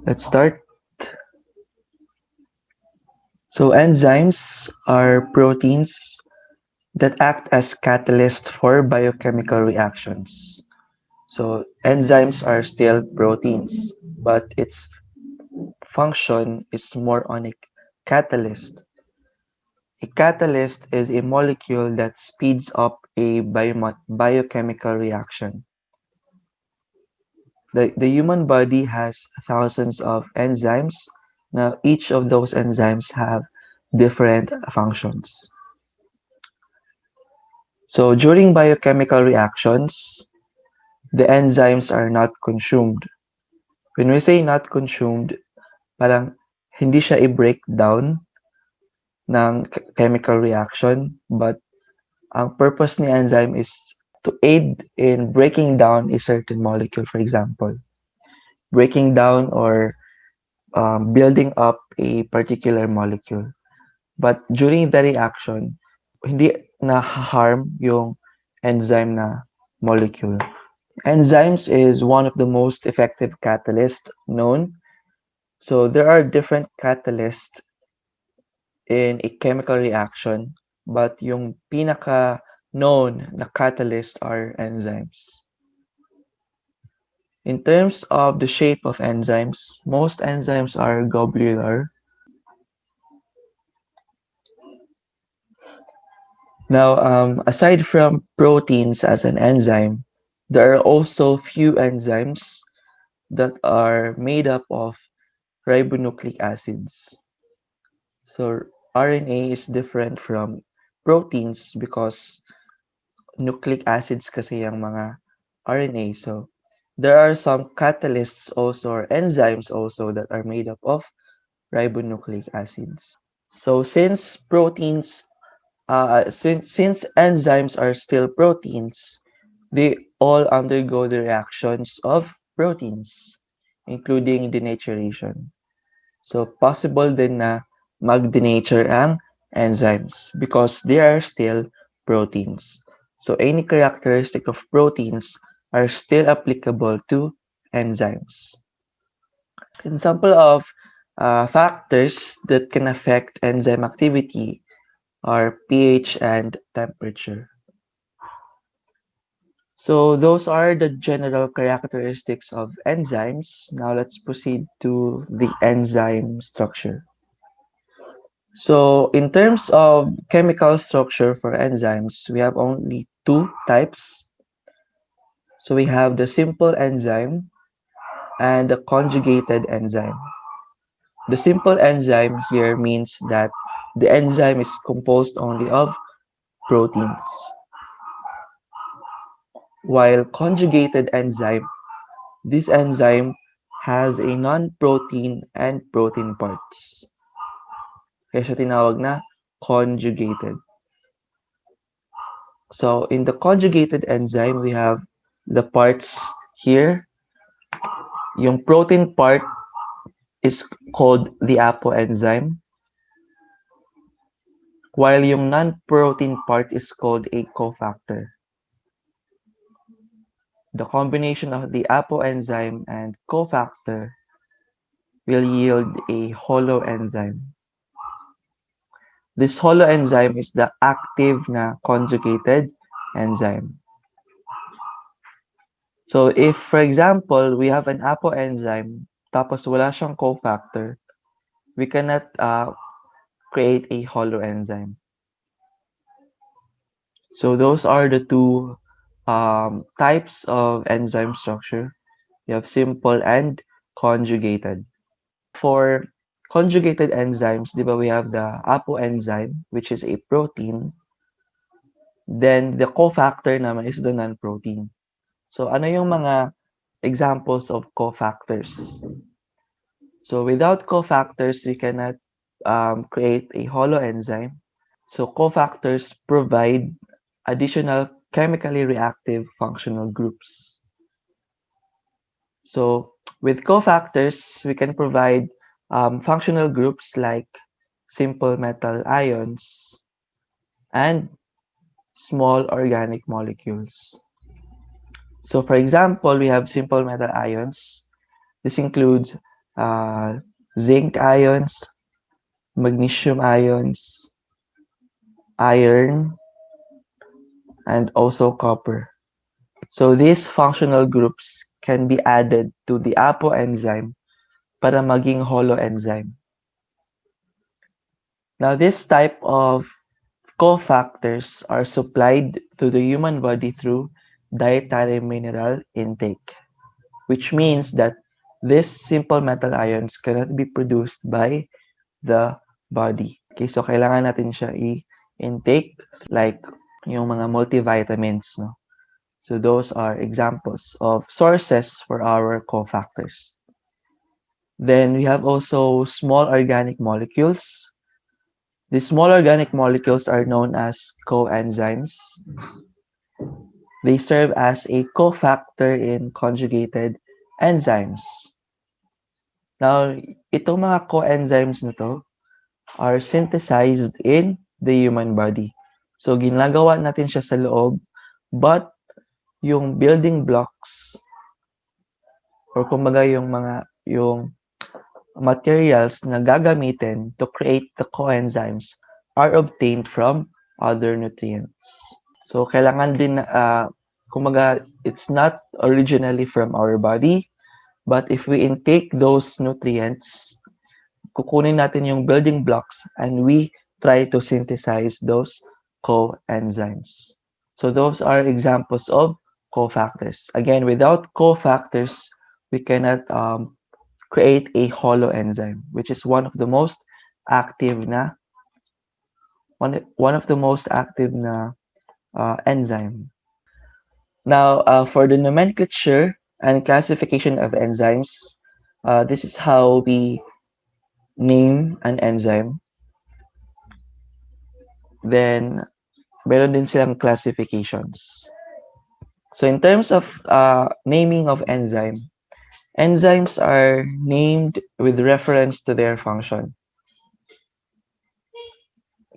Let's start. So enzymes are proteins that act as catalysts for biochemical reactions. So enzymes are still proteins, but its function is more on a catalyst. A catalyst is a molecule that speeds up a biochemical reaction. The human body has thousands of enzymes. Now, each of those enzymes have different functions. So, during biochemical reactions, the enzymes are not consumed. When we say not consumed, parang hindi siya i-breakdown ng chemical reaction, but ang purpose ni enzyme is to aid in breaking down a certain molecule, for example. Breaking down or building up a particular molecule. But during the reaction, hindi na-harm yung enzyme na molecule. Enzymes is one of the most effective catalysts known. So there are different catalysts in a chemical reaction, but yung pinaka known na catalyst are enzymes. In terms of the shape of enzymes, most enzymes are globular. Now, aside from proteins as an enzyme, there are also few enzymes that are made up of ribonucleic acids. So RNA is different from proteins because nucleic acids kasi yung mga RNA. So there are some catalysts also or enzymes also that are made up of ribonucleic acids. So since enzymes are still proteins, they all undergo the reactions of proteins, including denaturation. So, possible din na mag-denature ang enzymes because they are still proteins. So, any characteristic of proteins are still applicable to enzymes. Example of factors that can affect enzyme activity are pH and temperature. So those are the general characteristics of enzymes. Now let's proceed to the enzyme structure. So in terms of chemical structure for enzymes, we have only two types. So we have the simple enzyme and the conjugated enzyme. The simple enzyme here means that the enzyme is composed only of proteins, while conjugated enzyme, this enzyme has a non-protein and protein parts. Kaya siya tinawag na conjugated. So in the conjugated enzyme, we have the parts here. Yung protein part is called the apoenzyme, while yung non-protein part is called a cofactor. The combination of the apoenzyme and cofactor will yield a holoenzyme. This holoenzyme is the active na conjugated enzyme. So if, for example, we have an apoenzyme tapos wala siyang cofactor, we cannot create a holoenzyme. So those are the two types of enzyme structure. You have simple and conjugated. For conjugated enzymes, di ba, we have the apoenzyme, which is a protein. Then the cofactor naman is the non-protein. So ano yung mga examples of cofactors? So without cofactors, we cannot create a holoenzyme. So cofactors provide additional chemically reactive functional groups. So with cofactors, we can provide functional groups like simple metal ions and small organic molecules. So for example, we have simple metal ions. This includes zinc ions, magnesium ions, iron, and also copper. So these functional groups can be added to the apo enzyme para maging holo enzyme. Now this type of cofactors are supplied to the human body through dietary mineral intake, which means that these simple metal ions cannot be produced by the body. Okay, so kailangan natin siya i-intake like yung mga multivitamins, no? So those are examples of sources for our cofactors. Then we have also small organic molecules. The small organic molecules are known as coenzymes. They serve as a cofactor in conjugated enzymes. Now, itong mga coenzymes na to are synthesized in the human body. So, ginagawa natin siya sa loob, but yung building blocks or kumbaga yung materials na gagamitin to create the coenzymes are obtained from other nutrients. So, kailangan din, kumbaga, it's not originally from our body, but if we intake those nutrients, kukunin natin yung building blocks and we try to synthesize those coenzymes. So, those are examples of cofactors. Again, without cofactors, we cannot create a holo enzyme, which is one of the most active na enzyme. Now, for the nomenclature and classification of enzymes, this is how we name an enzyme. Then, meron din silang classifications. So, in terms of naming of enzymes are named with reference to their function.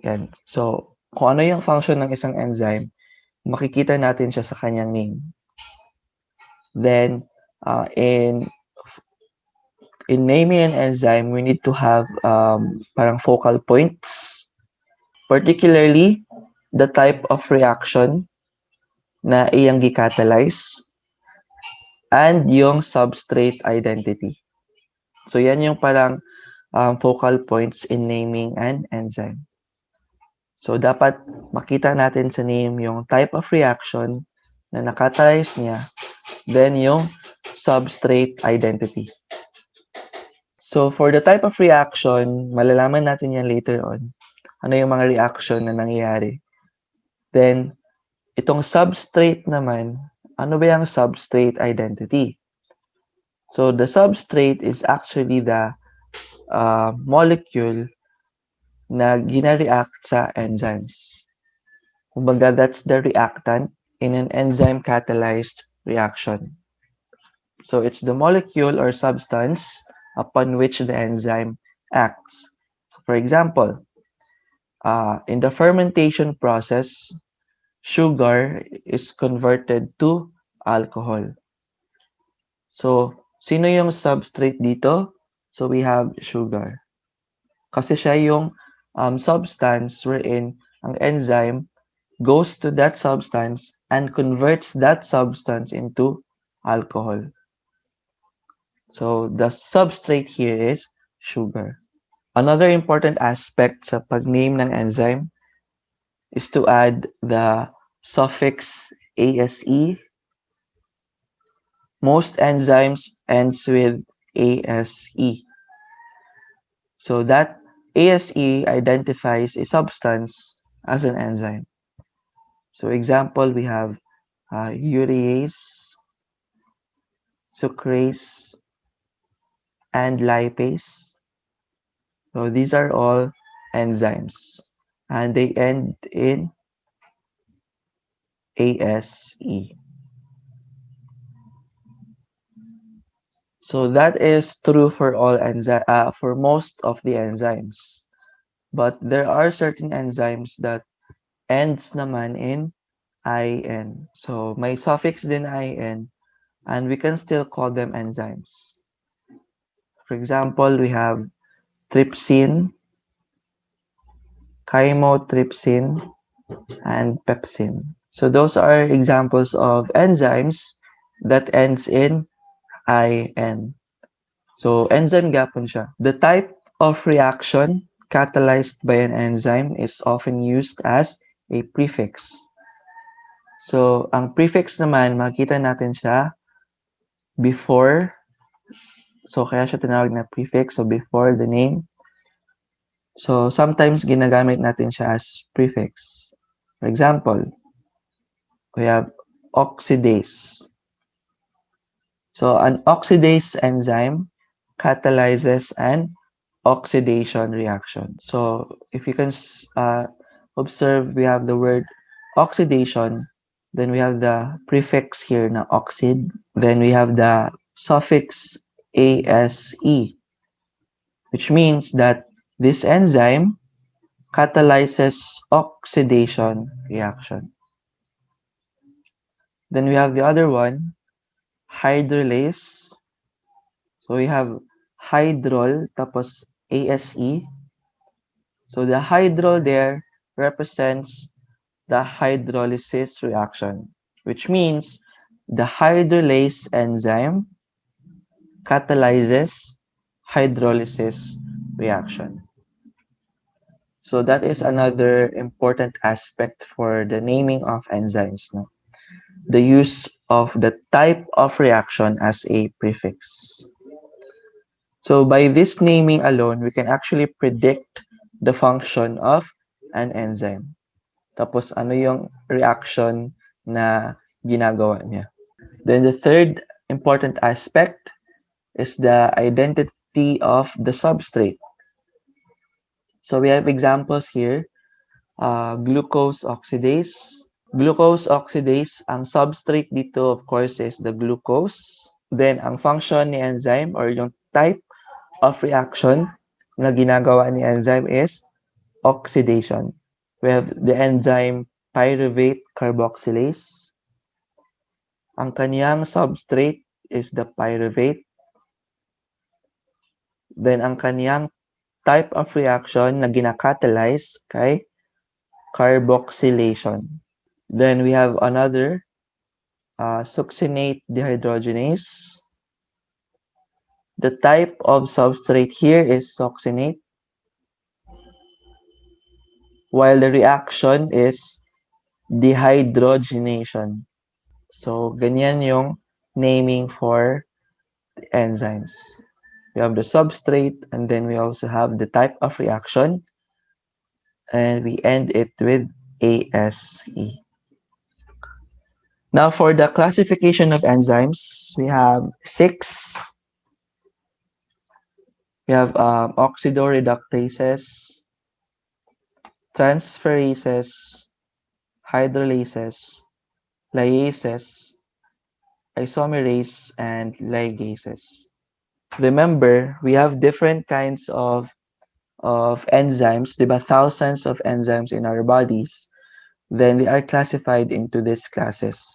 Yan. So, kung ano yung function ng isang enzyme, makikita natin siya sa kanyang name. Then, in naming an enzyme, we need to have parang focal points, particularly the type of reaction na iyang gi-catalyze and yung substrate identity. So, yan yung parang focal points in naming an enzyme. So, dapat makita natin sa name yung type of reaction na nakatalyze niya, then yung substrate identity. So, for the type of reaction, malalaman natin yan later on. Ano yung mga reaction na nangyayari. Then, itong substrate naman, ano ba yung substrate identity? So, the substrate is actually the molecule na gina-react sa enzymes. Kumbaga, that's the reactant in an enzyme-catalyzed reaction. So, it's the molecule or substance upon which the enzyme acts. So, for example, in the fermentation process, sugar is converted to alcohol. So, sino yung substrate dito? So, we have sugar. Kasi siya yung substance wherein ang enzyme goes to that substance and converts that substance into alcohol. So, the substrate here is sugar. Another important aspect sa pag-name ng enzyme is to add the suffix ase. Most enzymes ends with ase. So that ase identifies a substance as an enzyme. So example, we have urease, sucrase, and lipase. So these are all enzymes and they end in ase. So that is true for all for most of the enzymes. But there are certain enzymes that ends naman in in. So may suffix din in and we can still call them enzymes. For example, we have trypsin, chymotrypsin, and pepsin. So those are examples of enzymes that ends in IN. So enzyme gapon siya. The type of reaction catalyzed by an enzyme is often used as a prefix. So ang prefix naman, makikita natin siya before. So kaya siya tinawag na prefix, so before the name. So sometimes ginagamit natin siya as prefix. For example, we have oxidase. So an oxidase enzyme catalyzes an oxidation reaction. So if you can observe, we have the word oxidation, then we have the prefix here na oxid, then we have the suffix ase, which means that this enzyme catalyzes oxidation reaction. Then we have the other one, hydrolase. So we have hydrol tapos ase. So the hydrol there represents the hydrolysis reaction, which means the hydrolase enzyme catalyzes hydrolysis reaction. So that is another important aspect for the naming of enzymes, no? The use of the type of reaction as a prefix. So by this naming alone, we can actually predict the function of an enzyme. Tapos ano yung reaction na ginagawa niya. Then the third important aspect is the identity of the substrate. So we have examples here, glucose oxidase. Glucose oxidase, ang substrate dito of course is the glucose. Then ang function ni enzyme or yung type of reaction na ginagawa ni enzyme is oxidation. We have the enzyme pyruvate carboxylase. Ang kaniyang substrate is the pyruvate. Then ang kaniyang type of reaction na ginakatalyze kay carboxylation. Then we have another succinate dehydrogenase. The type of substrate here is succinate, while the reaction is dehydrogenation. So, ganyan yung naming for enzymes. We have the substrate, and then we also have the type of reaction, and we end it with ASE. Now, for the classification of enzymes, we have 6. We have oxidoreductases, transferases, hydrolases, lyases, isomerase, and ligases. Remember, we have different kinds of enzymes, diba? Thousands of enzymes in our bodies. Then they are classified into these classes.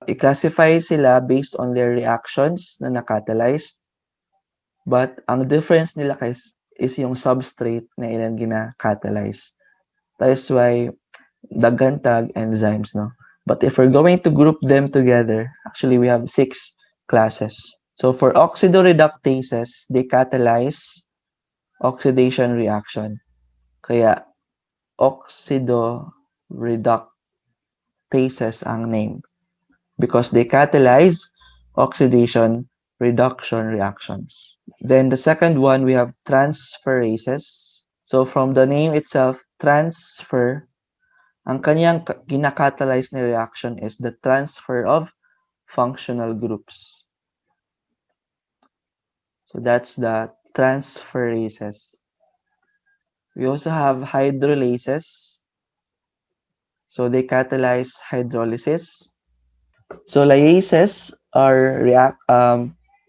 I-classify sila based on their reactions na nakatalyzed. But ang difference nila guys is yung substrate na ilang gina-catalyze. That is why daghan tag enzymes, no? But if we're going to group them together, actually we have 6 classes. So for oxidoreductases, they catalyze oxidation reaction. Kaya oxidoreductases ang name because they catalyze oxidation reduction reactions. Then the second one, we have transferases. So from the name itself, transfer, ang kanyang ginakatalyze na reaction is the transfer of functional groups. So that's the transferases. We also have hydrolases. So they catalyze hydrolysis. So lyases are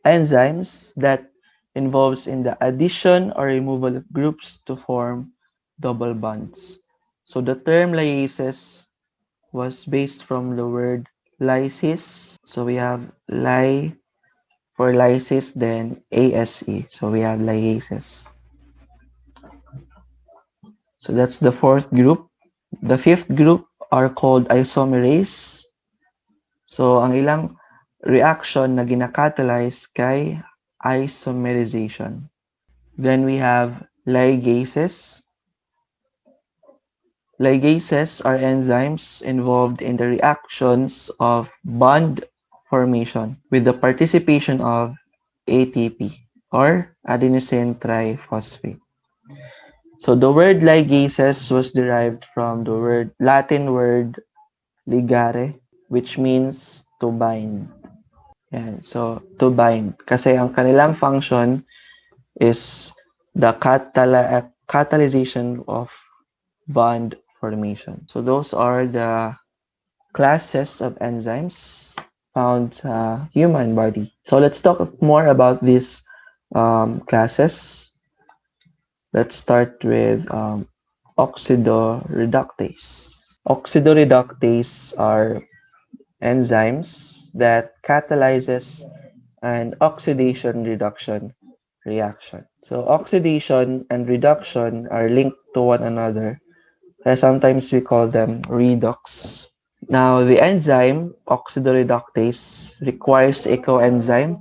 enzymes that involves in the addition or removal of groups to form double bonds. So the term lyases was based from the word lysis. So we have For lysis, then ASE. So we have liases. So that's the fourth group. The fifth group are called isomerase. So ang ilang reaction na ginakatalyze kay isomerization. Then we have ligases. Ligases are enzymes involved in the reactions of bond formation with the participation of ATP or adenosine triphosphate. So the word ligases was derived from the Latin word ligare, which means to bind. Yan. So to bind. Kasi ang kanilang function is the catalyzation of bond formation. So those are the classes of enzymes found sa human body. So let's talk more about these classes. Let's start with oxidoreductase. Oxidoreductase are enzymes that catalyzes an oxidation reduction reaction. So oxidation and reduction are linked to one another. Sometimes we call them redox. Now, the enzyme oxidoreductase requires a coenzyme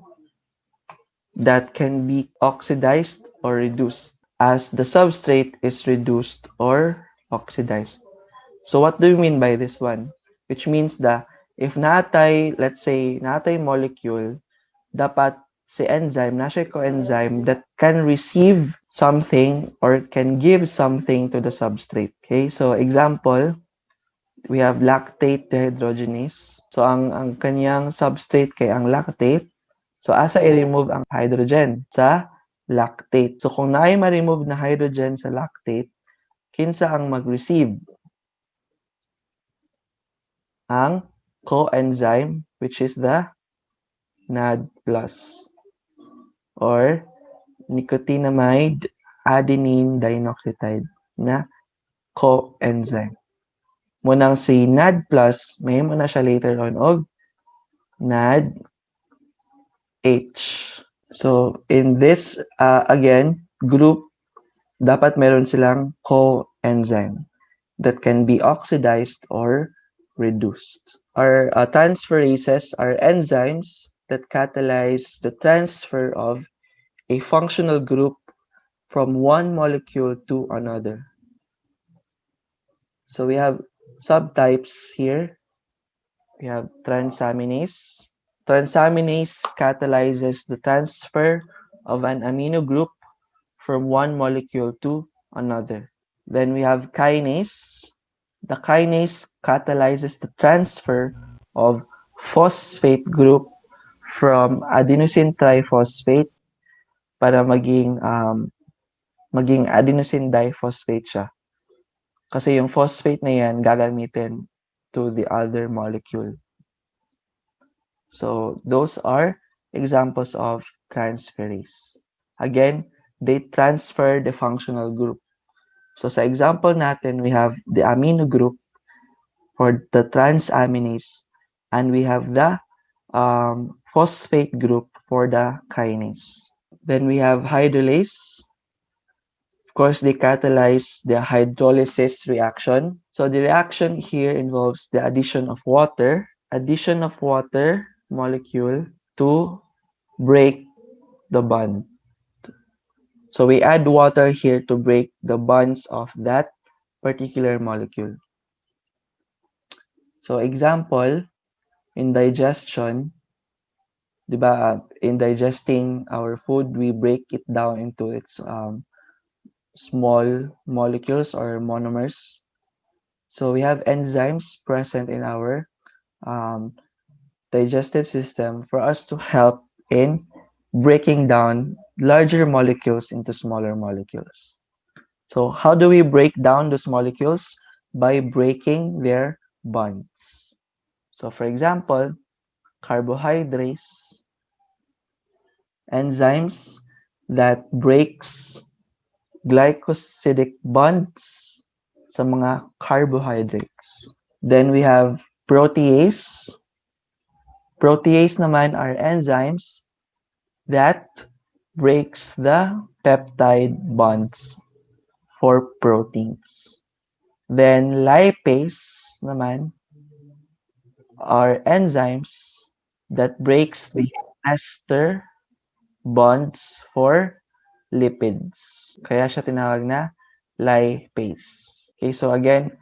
that can be oxidized or reduced as the substrate is reduced or oxidized. So what do you mean by this one? Which means that if natay, let's say, natay molecule, dapat si enzyme, nasa coenzyme that can receive something or can give something to the substrate. Okay, so example, we have lactate dehydrogenase. So ang kanyang substrate kay ang lactate. So asa i-remove ang hydrogen sa lactate. So kung naay ma-remove na hydrogen sa lactate, kinsa ang mag-receive? Ang coenzyme, which is the NAD+, or nicotinamide adenine dinucleotide na coenzyme. Munang si NAD+, may mo na siya later on og NADH. So in this, again, group, dapat meron silang coenzyme that can be oxidized or reduced. Our transferases are enzymes that catalyze the transfer of a functional group from one molecule to another. So we have subtypes here. We have transaminase. Transaminase catalyzes the transfer of an amino group from one molecule to another. Then we have kinase. The kinase catalyzes the transfer of phosphate group from adenosine triphosphate para maging adenosine diphosphate siya. Kasi yung phosphate na yan gagamitin to the other molecule. So those are examples of transferase. Again, they transfer the functional group. So sa example natin, we have the amino group for the transaminase and we have the phosphate group for the kinase. Then we have hydrolase. Of course, they catalyze the hydrolysis reaction. So the reaction here involves the addition of water molecule to break the bond. So we add water here to break the bonds of that particular molecule. So example, in digestion, diba, in digesting our food, we break it down into its small molecules or monomers. So we have enzymes present in our digestive system for us to help in breaking down larger molecules into smaller molecules. So how do we break down those molecules? By breaking their bonds. So for example, carbohydrates, enzymes that breaks glycosidic bonds sa mga carbohydrates. Then we have protease. Protease naman are enzymes that breaks the peptide bonds for proteins. Then lipase naman are enzymes that breaks the ester bonds for lipids. Kaya siya tinawag na lipase. Okay, so again,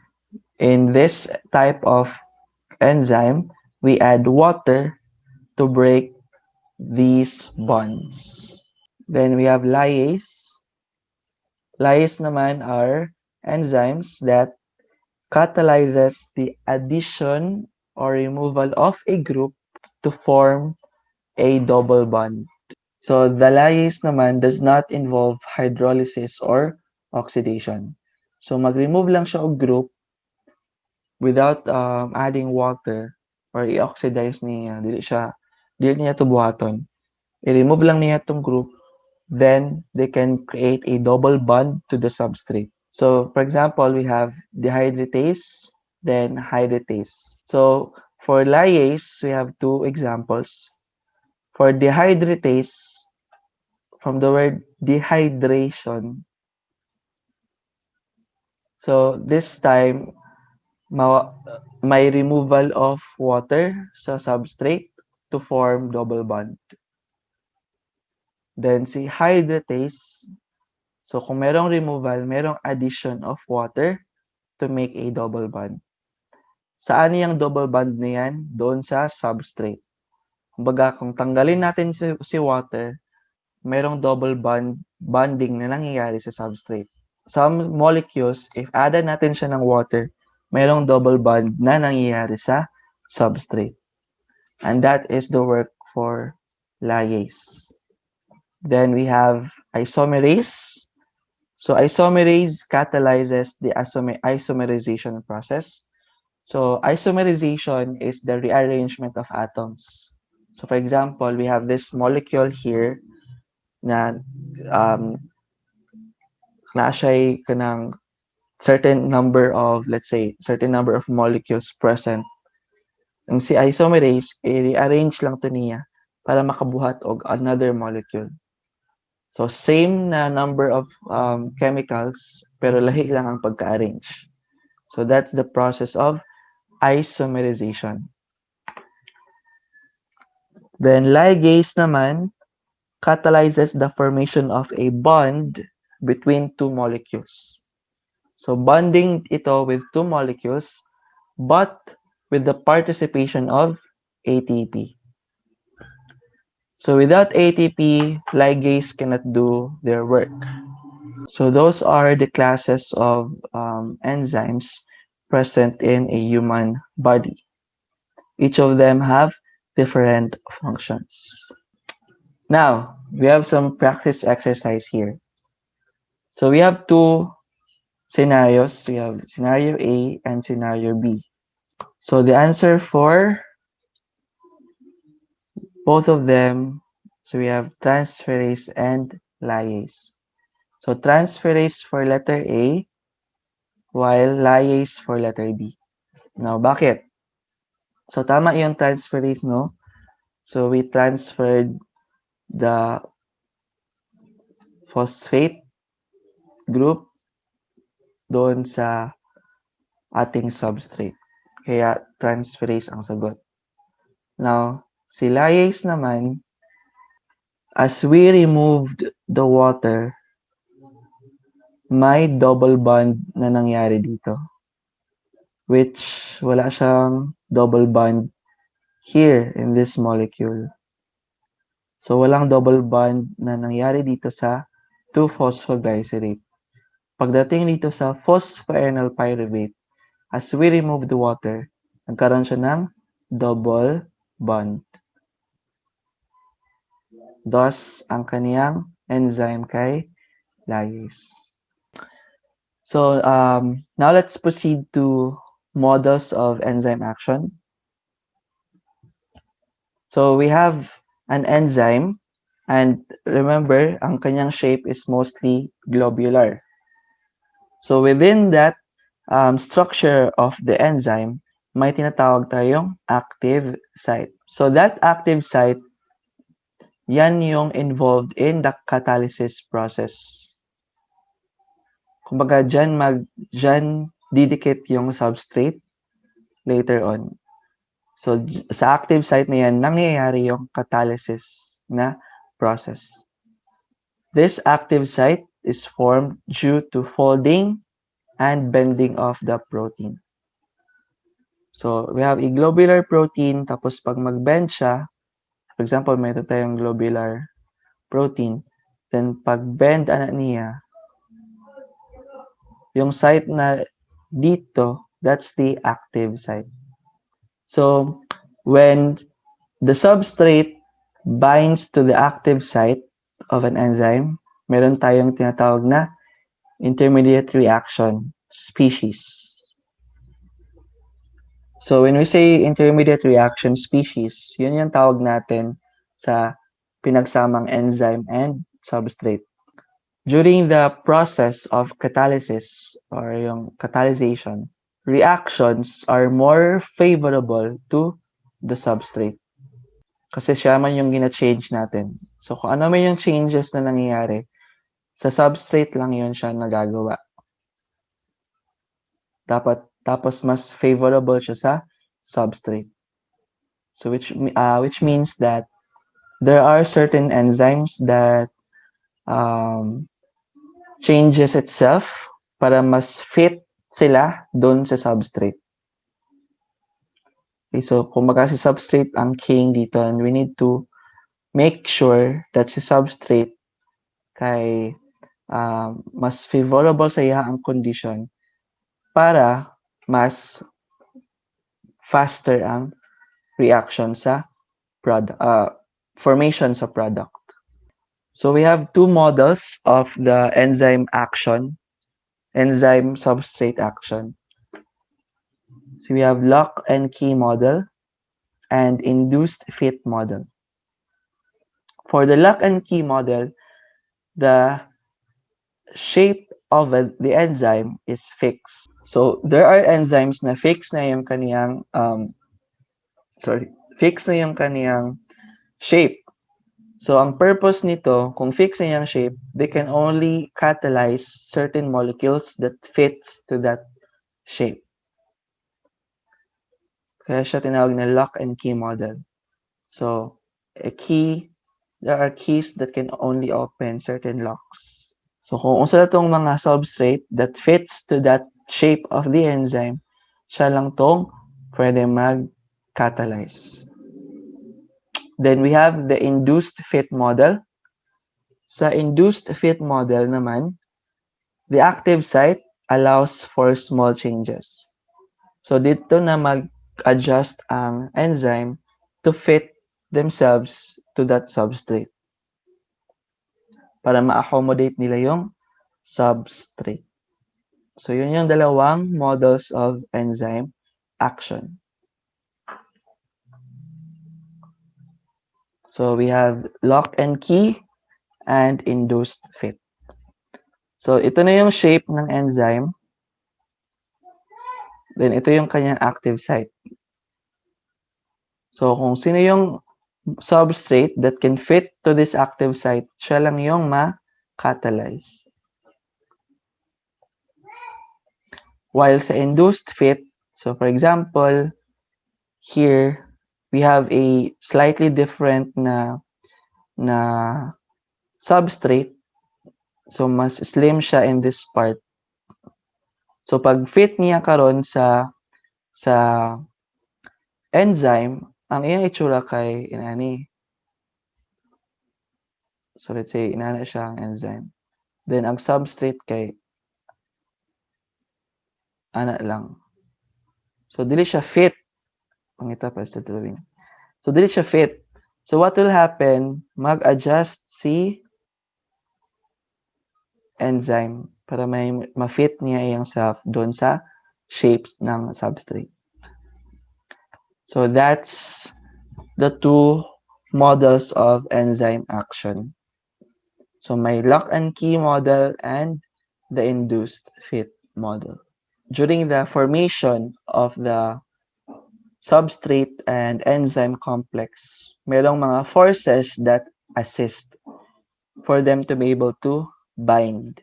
in this type of enzyme, we add water to break these bonds. Then we have lyase. Lyase naman are enzymes that catalyzes the addition or removal of a group to form a double bond. So the lyase naman does not involve hydrolysis or oxidation. So mag-remove lang siya og group without adding water or i-oxidize niya. Dili niya to buhaton. I-remove lang niya itong group, then they can create a double bond to the substrate. So for example, we have dehydratase, then hydratase. So for lyase, we have two examples. For dehydratase, from the word dehydration, so this time, may removal of water sa substrate to form double bond. Then si hydratase, so kung merong removal, merong addition of water to make a double bond. Saan yung double bond na yan? Doon sa substrate. Kumbaga, kung tanggalin natin si water, merong double bonding na nangyayari sa substrate. Some molecules, if added natin siya ng water, merong double bond na nangyayari sa substrate. And that is the work for lyase. Then we have isomerase. So isomerase catalyzes the isomerization process. So isomerization is the rearrangement of atoms. So for example, we have this molecule here na na siya'y kanang certain number of, let's say, certain number of molecules present. Ang si isomerase, i-rearrange lang to niya para makabuhat og another molecule. So same na number of chemicals, pero lahi lang ang pagka-arrange. So that's the process of isomerization. Then ligase naman catalyzes the formation of a bond between two molecules. So bonding ito with two molecules, but with the participation of ATP. So without ATP, ligase cannot do their work. So those are the classes of enzymes present in a human body. Each of them have different functions. Now, we have some practice exercise here. So we have two scenarios. We have scenario A and scenario B. So the answer for both of them, so we have transferase and lyase. So transferase for letter A, while lyase for letter B. Now, bakit? So tama yung transferase, no? So we transferred the phosphate group doon sa ating substrate. Kaya transferase ang sagot. Now, si lyase naman, as we removed the water, may double bond na nangyari dito. Which wala siyang double bond here in this molecule. So walang double bond na nangyari dito sa 2-phosphoglycerate. Pagdating dito sa phosphoenol pyruvate, as we remove the water, nagkaroon siya ng double bond. Thus, ang kaniyang enzyme kay lyase. So now let's proceed to models of enzyme action. So we have an enzyme, and remember, ang kanyang shape is mostly globular. So within that structure of the enzyme, may tinatawag tayong active site. So that active site yan yung involved in the catalysis process. Kumbaga, dyan didikit yung substrate later on. So, sa active site na yan, nangyayari yung catalysis na process. This active site is formed due to folding and bending of the protein. So, we have a globular protein, tapos pag mag-bend siya, for example, mayroon tayong globular protein, then pag bend niya, yung site na dito, that's the active site. So, when the substrate binds to the active site of an enzyme, meron tayong tinatawag na intermediate reaction species. So, when we say intermediate reaction species, yun yung tawag natin sa pinagsamang enzyme and substrate. During the process of catalysis or yung catalyzation, reactions are more favorable to the substrate. Kasi siya man yung gina-change natin. So, kung ano man yung changes na nangyayari, sa substrate lang yun siya nagagawa. Tapos mas favorable siya sa substrate. So, which means that there are certain enzymes that changes itself para mas fit sila doon sa substrate. Okay, so kumbaga si substrate ang king dito, and we need to make sure that si substrate kay mas favorable sa iya ang condition para mas faster ang reaction sa formation sa product. So we have two models of the enzyme action, enzyme substrate action. So we have lock and key model and induced fit model. For the lock and key model, the shape of the enzyme is fixed. So there are enzymes na fixed na yung kaniyang fixed na yung kaniyang shape. So ang purpose nito, kung fixed na yung shape, they can only catalyze certain molecules that fits to that shape. Kaya siya tinawag na lock and key model. So, there are keys that can only open certain locks. So, kung usa na tong mga substrate that fits to that shape of the enzyme, siya lang tong pwede mag-catalyze. Then, we have the induced fit model. Sa induced fit model naman, the active site allows for small changes. So, dito na mag-adjust ang enzyme to fit themselves to that substrate para ma-accommodate nila yung substrate. So, yun yung dalawang models of enzyme action. So, we have lock and key and induced fit. So, ito na yung shape ng enzyme. Then, ito yung kanyang active site. So, kung sino yung substrate that can fit to this active site, siya lang yung ma-catalyze. While sa induced fit, so for example, here, we have a slightly different na substrate. So, mas slim siya in this part. So, pag fit niya karon sa enzyme, ang iyang itsura kay inani. So, let's say, inana siya ang enzyme. Then, ang substrate kay ana lang. So, dili siya fit. Pangita pa sa drawing. So, dili siya fit. So, what will happen? Mag-adjust si enzyme para may ma-fit niya iyang self doon sa shapes ng substrate. So, that's the two models of enzyme action. So, may lock and key model and the induced fit model. During the formation of the substrate and enzyme complex, merong mga forces that assist for them to be able to bind.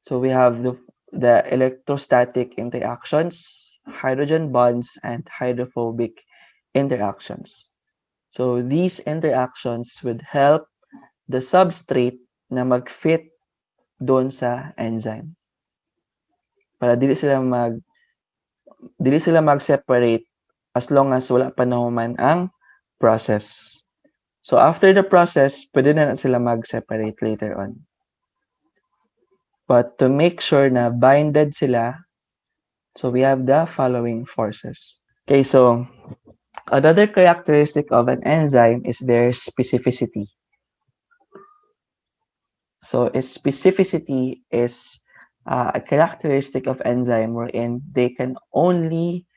So we have the electrostatic interactions, hydrogen bonds, and hydrophobic interactions. So these interactions would help the substrate na mag-fit doon sa enzyme. Para dili sila mag-separate as long as wala pa naman ang process. So after the process, pwede na sila mag-separate later on. But to make sure na binded sila, so we have the following forces. Okay, so another characteristic of an enzyme is their specificity. So its specificity is a characteristic of enzyme wherein they can only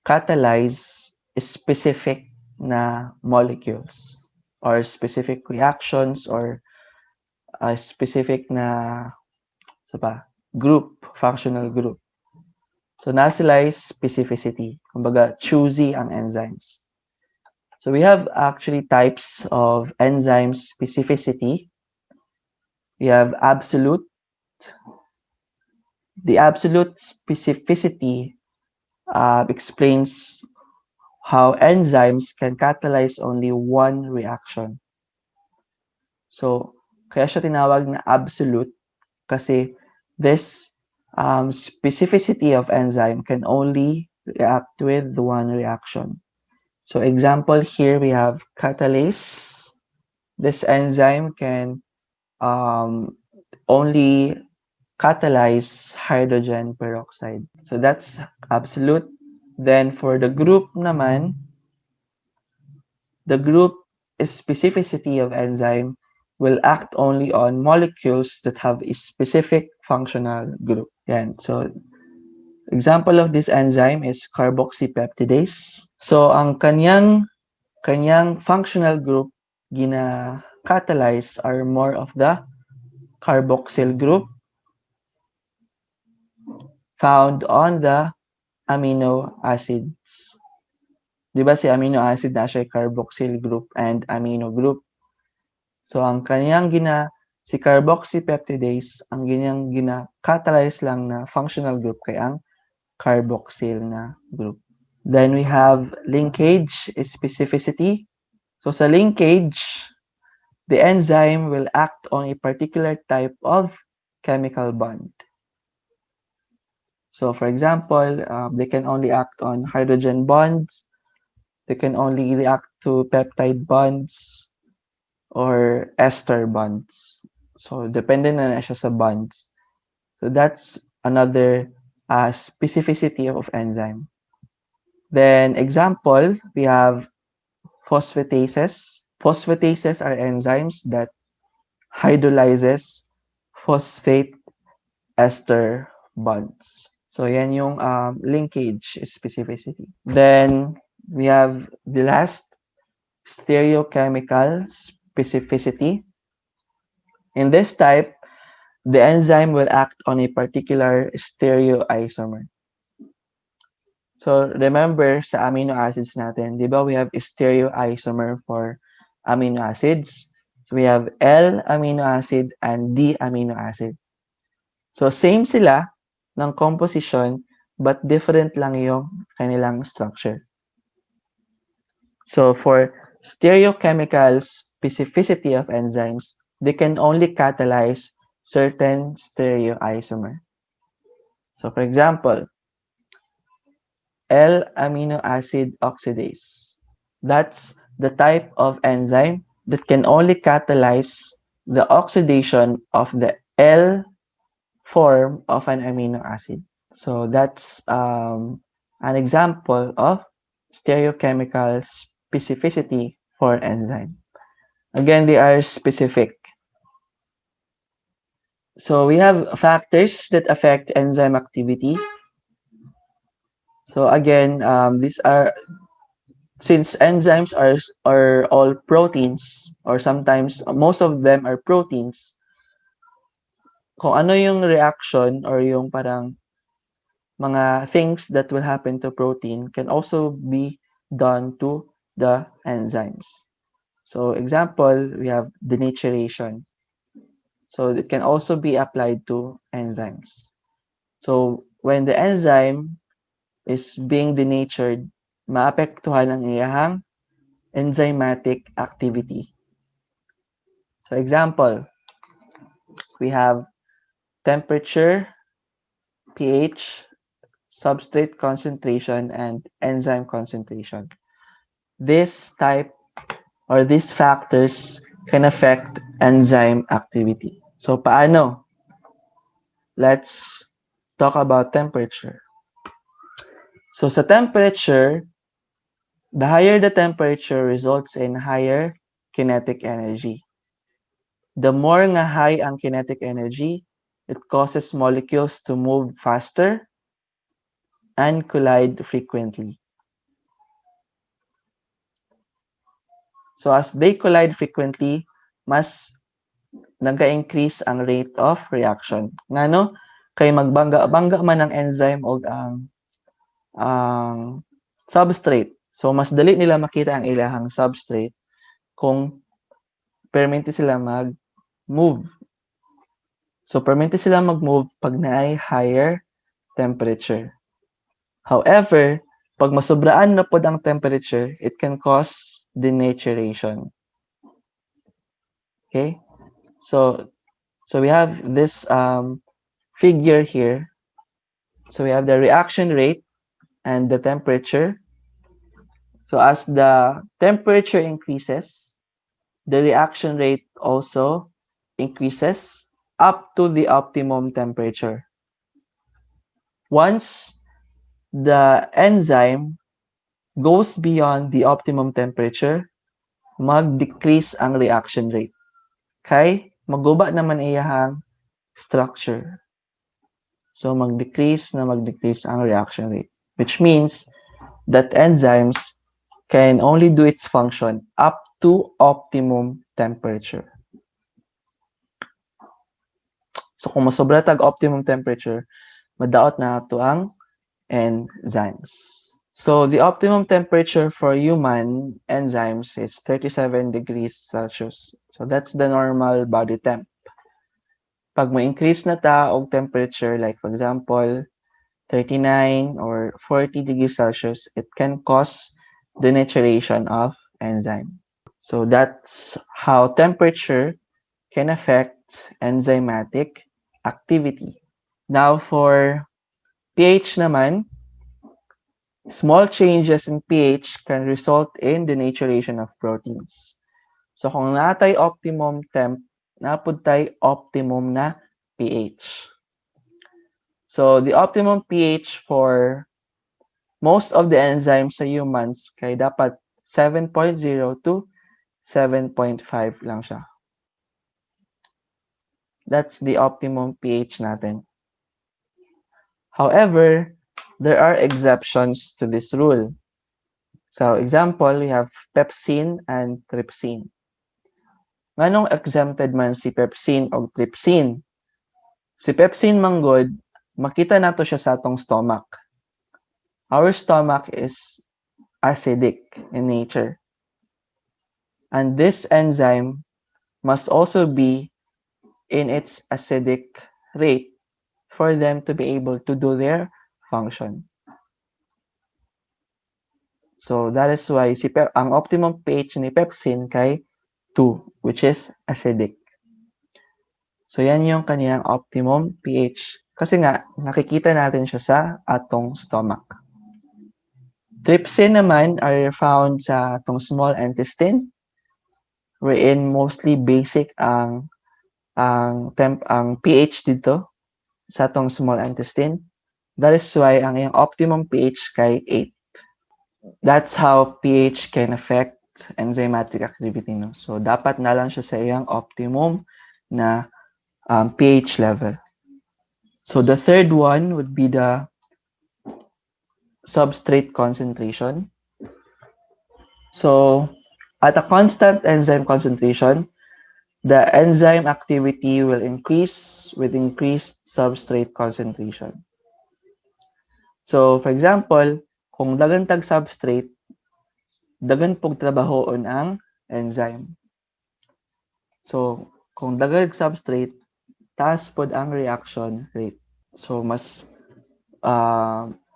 catalyze specific na molecules or specific reactions or a specific na group, functional group. So na sila is specificity. Kumbaga, choosy ang enzymes. So we have actually types of enzyme specificity. We have absolute. The absolute specificity explains how enzymes can catalyze only one reaction. So, kaya siya tinawag na absolute kasi this specificity of enzyme can only react with one reaction. So example here we have catalase. This enzyme can only catalyze hydrogen peroxide. So that's absolute. Then for the group naman, the group specificity of enzyme will act only on molecules that have a specific functional group. Yan. So example of this enzyme is carboxypeptidase. So ang kanyang functional group gina-catalyze are more of the carboxyl group found on the amino acids. Di ba si amino acid na siya carboxyl group and amino group? So ang kanyang si carboxypeptidase, ang gina-catalyze lang na functional group kay ang carboxyl na group. Then we have linkage specificity. So sa linkage, the enzyme will act on a particular type of chemical bond. So for example, they can only act on hydrogen bonds. They can only react to peptide bonds or ester bonds. So depende na siya sa bonds. So that's another specificity of enzyme. Then example, we have phosphatases. Phosphatases are enzymes that hydrolyzes phosphate ester bonds. So yan yung linkage specificity. Then we have the last, stereochemical specificity. In this type, the enzyme will act on a particular stereoisomer. So remember sa amino acids natin, di ba we have a stereoisomer for amino acids. So we have L amino acid and D amino acid. So same sila ng composition but different lang yung kanilang structure. So for stereochemical specificity of enzymes, they can only catalyze certain stereoisomer. So for example, L-amino acid oxidase. That's the type of enzyme that can only catalyze the oxidation of the L form of an amino acid. So that's an example of stereochemical specificity for enzyme. Again, they are specific. So we have factors that affect enzyme activity. So again, these are, since enzymes are all proteins, or sometimes most of them are proteins, kung ano yung reaction or yung parang mga things that will happen to protein can also be done to the enzymes. So example, we have denaturation. So it can also be applied to enzymes. So when the enzyme is being denatured, maapektuhan ang iyahang enzymatic activity. So example, we have temperature, pH, substrate concentration, and enzyme concentration. This type or these factors can affect enzyme activity. So paano? Let's talk about temperature. So sa temperature, the higher the temperature results in higher kinetic energy. The more nga high ang kinetic energy, it causes molecules to move faster and collide frequently. So as they collide frequently, mas nag-increase ang rate of reaction. Ngano? Kay magbangga-bangga man ang enzyme o ang substrate. So mas dali nila makita ang ilahang substrate kung permente sila mag-move. So permente sila mag-move pag naay higher temperature. However, pag masobraan na pod ang temperature, it can cause denaturation. Okay? So we have this figure here. So we have the reaction rate and the temperature. So as the temperature increases, the reaction rate also increases up to the optimum temperature. Once the enzyme goes beyond the optimum temperature, mag-decrease ang reaction rate. Kay maguba naman iyahang structure. So mag-decrease ang reaction rate, which means that enzymes can only do its function up to optimum temperature. So kung masobra tag optimum temperature, madaot na ato ang enzymes. So the optimum temperature for human enzymes is 37 degrees Celsius. So that's the normal body temp. Pag ma-increase na ta og temperature, like for example, 39 or 40 degrees Celsius, it can cause denaturation of enzyme. So that's how temperature can affect enzymatic activity. Now for pH naman, small changes in pH can result in denaturation of proteins. So kung natay optimum temp, napud tay optimum na pH. So the optimum pH for most of the enzymes sa humans kay dapat 7.0 to 7.5 lang siya. That's the optimum pH natin. However, there are exceptions to this rule. So example, we have pepsin and trypsin. Nganong exempted man si pepsin o trypsin? Si pepsin manggod, makita nato siya sa atong stomach. Our stomach is acidic in nature. And this enzyme must also be in its acidic rate for them to be able to do their function. So that is why ang optimum pH ni pepsin kay 2, which is acidic. So yan yung kaniyang optimum pH. Kasi nga, nakikita natin siya sa atong stomach. Trypsin naman are found sa atong small intestine, wherein mostly basic ang pH dito sa atong small intestine. That is why ang iyang optimum pH kay 8. That's how pH can affect enzymatic activity. No? So dapat na lang siya sa iyang optimum na pH level. So the third one would be the substrate concentration. So at a constant enzyme concentration, the enzyme activity will increase with increased substrate concentration. So for example, kung daghan tag substrate, daghan pog trabahoon ang enzyme. So, kung daghan substrate, taas pod ang reaction rate. So, mas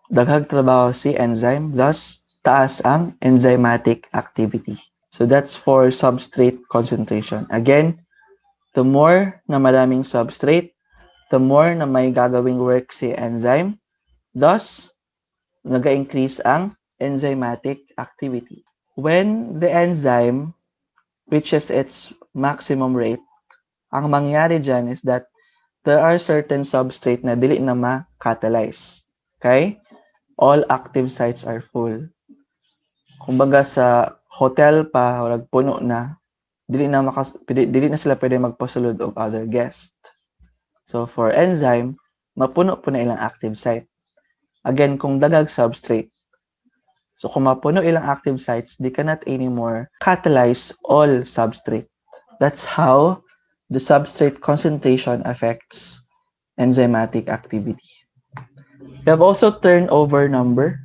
daghang trabaho si enzyme, thus taas ang enzymatic activity. So, that's for substrate concentration. Again, the more na maraming substrate, the more na may gagawing work si enzyme, thus, nag-increase ang enzymatic activity. When the enzyme reaches its maximum rate, ang mangyari dyan is that there are certain substrate na dili na ma-catalyze. Okay? All active sites are full. Kumbaga sa hotel pa, walang puno na, dili na sila pwede magpasulod of other guests. So for enzyme, mapuno po na ilang active site. Again, kung dagag substrate, so kung mapuno ilang active sites, they cannot anymore catalyze all substrate. That's how the substrate concentration affects enzymatic activity. We have also turnover number.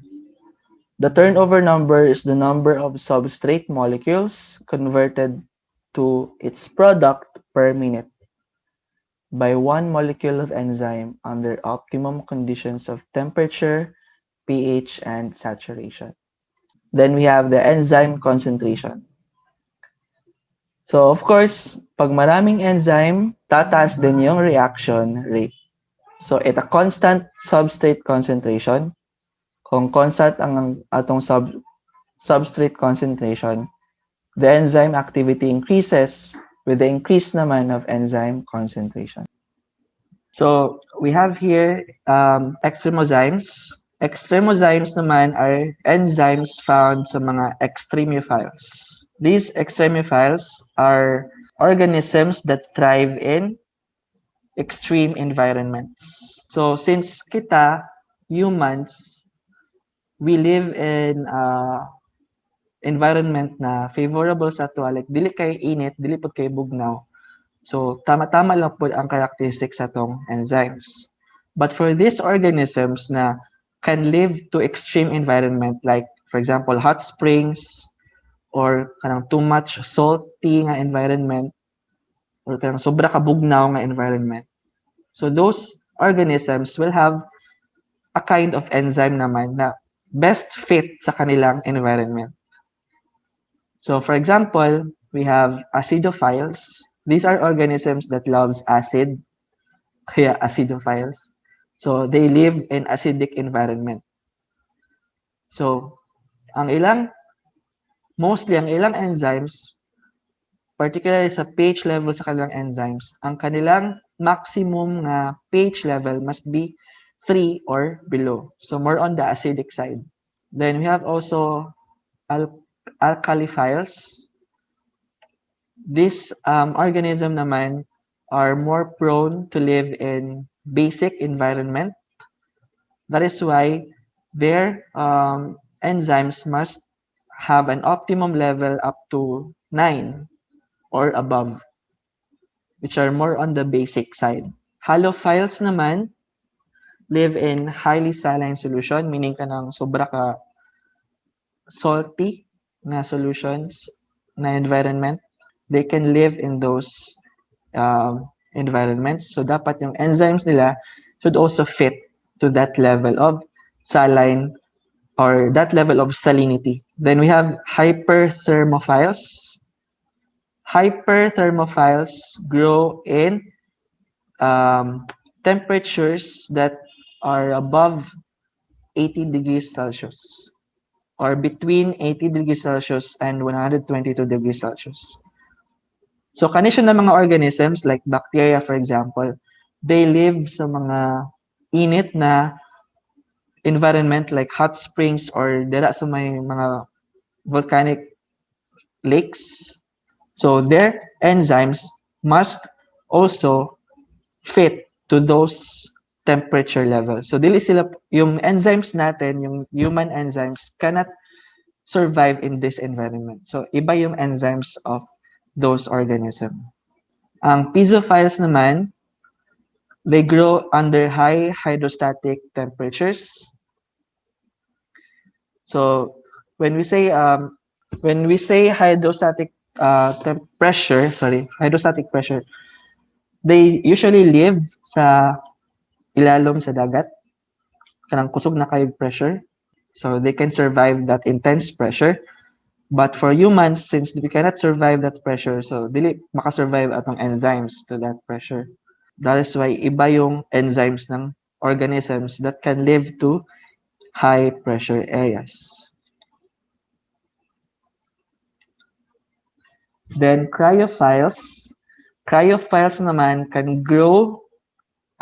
The turnover number is the number of substrate molecules converted to its product per minute by one molecule of enzyme under optimum conditions of temperature, pH, and saturation. Then we have the enzyme concentration. So of course, pag maraming enzyme, tataas din yung reaction rate. So at a constant substrate concentration, kung constant ang atong substrate concentration, the enzyme activity increases with the increase naman of enzyme concentration. So we have here extremozymes. Extremozymes naman are enzymes found sa mga extremophiles. These extremophiles are organisms that thrive in extreme environments. So since kita, humans, we live in environment na favorable sa ato, like dili kay init, dili pod kay bugnaw. So tama-tama lang pod ang characteristics sa tong enzymes. But for these organisms na can live to extreme environment, like for example hot springs or kanang too much salty nga environment or kanang sobra ka bugnaw nga environment. So those organisms will have a kind of enzyme naman na best fit sa kanilang environment. So for example, we have acidophiles. These are organisms that loves acid, kaya acidophiles. So they live in acidic environment. So mostly ang ilang enzymes, particularly sa pH level sa kanilang enzymes, ang kanilang maximum nga pH level must be 3 or below. So more on the acidic side. Then we have also alkaliphiles. These organism naman are more prone to live in basic environment. That is why their enzymes must have an optimum level up to 9 or above, which are more on the basic side. Halophiles naman live in highly saline solution, meaning kanang sobra ka salty na solutions na environment. They can live in those environments. So dapat yung enzymes nila should also fit to that level of saline or that level of salinity. Then we have hyperthermophiles. Hyperthermophiles grow in temperatures that are above 80 degrees Celsius or between 80 degrees Celsius and 122 degrees Celsius. So kani siya na mga organisms like bacteria for example, they live sa mga init na environment like hot springs or dira sa may mga volcanic lakes. So their enzymes must also fit to those temperature levels. So dili sila yung enzymes natin, yung human enzymes cannot survive in this environment. So iba yung enzymes of those organisms. Ang piezophils naman, they grow under high hydrostatic temperatures. So when we say When we say hydrostatic pressure, they usually live sa ilalom sa dagat, kanang kusog na kayong pressure. So they can survive that intense pressure. But for humans, since we cannot survive that pressure, so dili makasurvive atong enzymes to that pressure. That is why iba yung enzymes ng organisms that can live to high pressure areas. Then cryophiles. Cryophiles naman can grow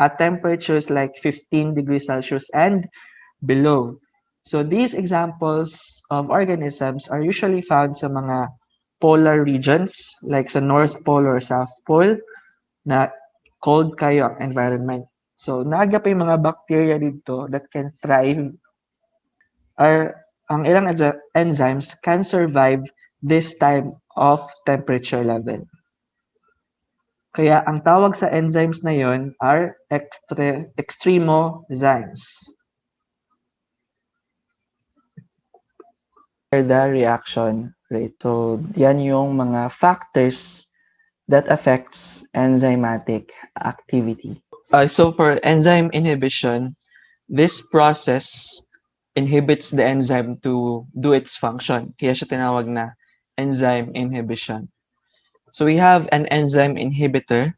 at temperatures like 15 degrees Celsius and below. So these examples of organisms are usually found sa mga polar regions like sa North Pole or South Pole na cold kayo ang environment. So naaga pa yung mga bacteria dito that can thrive or ang ilang enzymes can survive this type of temperature level. Kaya ang tawag sa enzymes na yon are extremozymes. The reaction rate. So, yan yung mga factors that affects enzymatic activity. So for enzyme inhibition, this process inhibits the enzyme to do its function. Kaya siya tinawag na enzyme inhibition. So we have an enzyme inhibitor.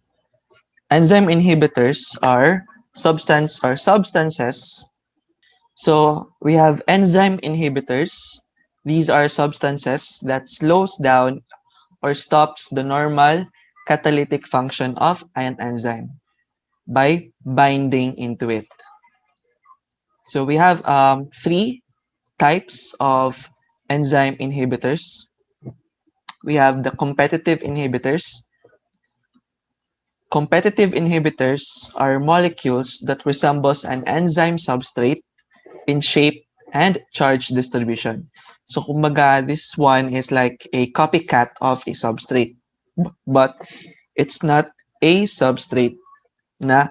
Enzyme inhibitors are substances. So we have enzyme inhibitors. These are substances that slows down or stops the normal catalytic function of an enzyme by binding into it. So we have three types of enzyme inhibitors. We have the competitive inhibitors. Competitive inhibitors are molecules that resembles an enzyme substrate in shape and charge distribution. So kumbaga, this one is like a copycat of a substrate, but it's not a substrate na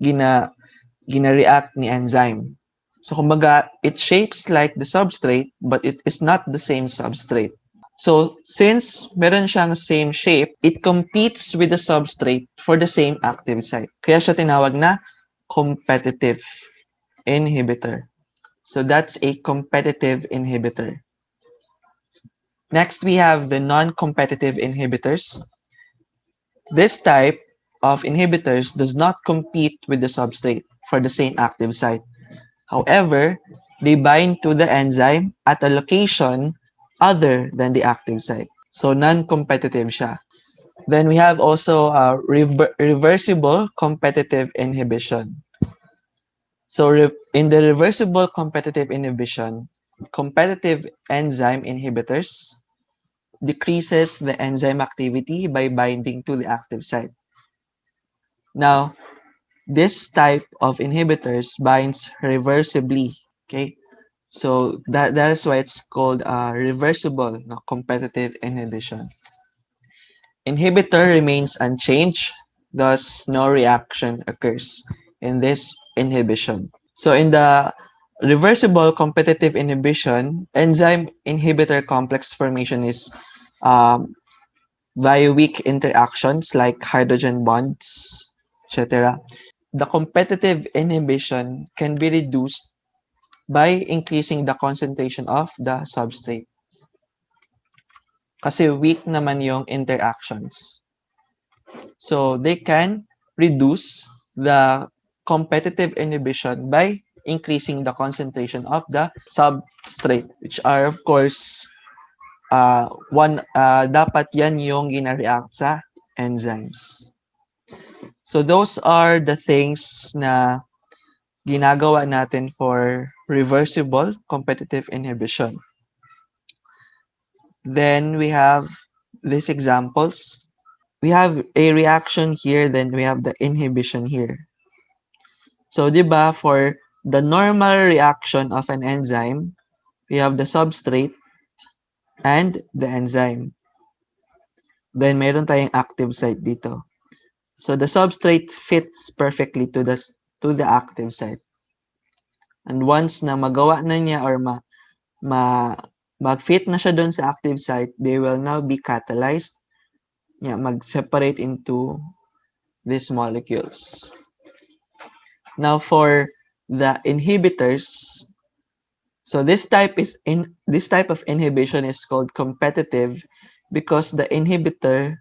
gina-react ni enzyme. So kumbaga, it shapes like the substrate, but it is not the same substrate. So since meron siyang same shape, it competes with the substrate for the same active site. Kaya siya tinawag na competitive inhibitor. So that's a competitive inhibitor. Next, we have the non-competitive inhibitors. This type of inhibitors does not compete with the substrate for the same active site. However, they bind to the enzyme at a location other than the active site. So non-competitive siya. Then we have also reversible competitive inhibition. So in the reversible competitive inhibition, competitive enzyme inhibitors decreases the enzyme activity by binding to the active site. Now, this type of inhibitors binds reversibly, okay? So that's why it's called reversible competitive inhibition. Inhibitor remains unchanged, thus no reaction occurs in this inhibition. So in the reversible competitive inhibition, enzyme inhibitor complex formation is via weak interactions like hydrogen bonds, etc. The competitive inhibition can be reduced by increasing the concentration of the substrate. Kasi weak naman yung interactions. So they can reduce the competitive inhibition by increasing the concentration of the substrate, which are of course dapat yan yung gina-react sa enzymes. So those are the things na ginagawa natin for reversible competitive inhibition. Then we have these examples. We have a reaction here, then we have the inhibition here. So, di ba, for the normal reaction of an enzyme, we have the substrate and the enzyme. Then, meron tayong active site dito. So, the substrate fits perfectly to the active site. And once na magawa na niya or mag-fit na siya doon sa active site, they will now be catalyzed. Yeah, mag-separate into these molecules. Now for the inhibitors, so this type of inhibition is called competitive because the inhibitor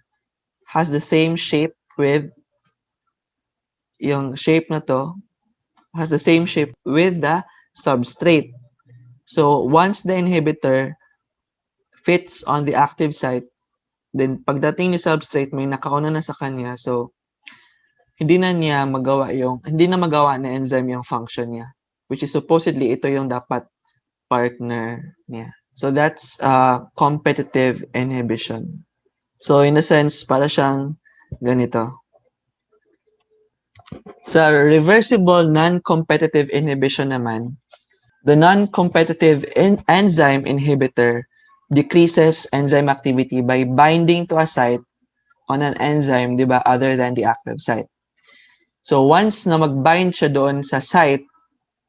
has the same shape with yung shape na to has the same shape with the substrate. So once the inhibitor fits on the active site, then pagdating ni substrate may nakauna na sa kanya, so hindi na magawa na enzyme yung function niya, which is supposedly ito yung dapat partner niya. So that's competitive inhibition. So in a sense, para siyang ganito. Sa reversible non-competitive inhibition naman, the non-competitive enzyme inhibitor decreases enzyme activity by binding to a site on an enzyme, di ba, other than the active site. So once na mag-bind siya doon sa site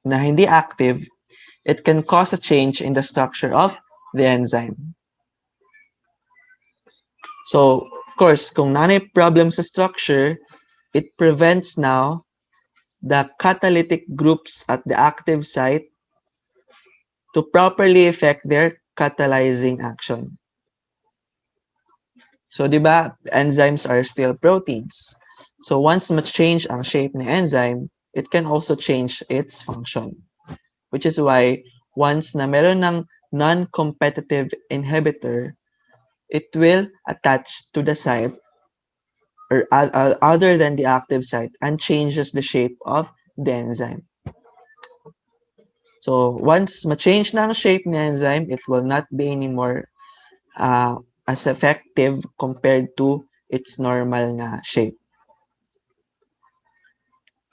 na hindi active, it can cause a change in the structure of the enzyme. So, of course, kung nanay problem sa structure, it prevents now the catalytic groups at the active site to properly effect their catalyzing action. So, di ba, enzymes are still proteins. So, once ma-change ang shape ng enzyme, it can also change its function. Which is why, once na meron ng non-competitive inhibitor, it will attach to the site or other than the active site and changes the shape of the enzyme. So once ma-change na ang shape ng enzyme, it will not be anymore as effective compared to its normal na shape.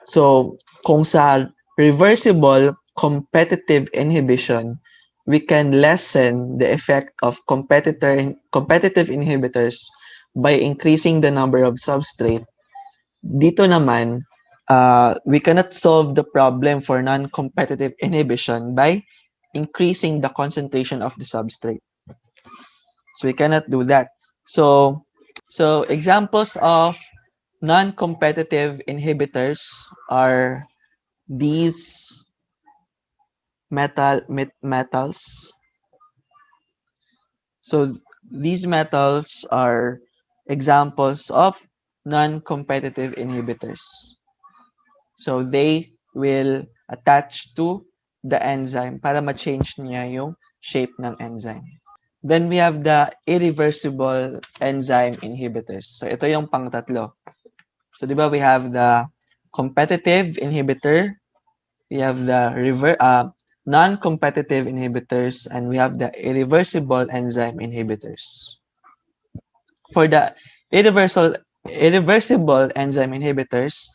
So kung sa reversible competitive inhibition, we can lessen the effect of competitive inhibitors by increasing the number of substrate. Dito naman, we cannot solve the problem for non-competitive inhibition by increasing the concentration of the substrate. So we cannot do that. So examples of non-competitive inhibitors are these metals. So these metals are examples of non-competitive inhibitors. So they will attach to the enzyme para ma-change niya yung shape ng enzyme. Then we have the irreversible enzyme inhibitors. So ito yung pang-tatlo. So di ba we have the competitive inhibitor, we have the non-competitive inhibitors, and we have the irreversible enzyme inhibitors. For the irreversible enzyme inhibitors,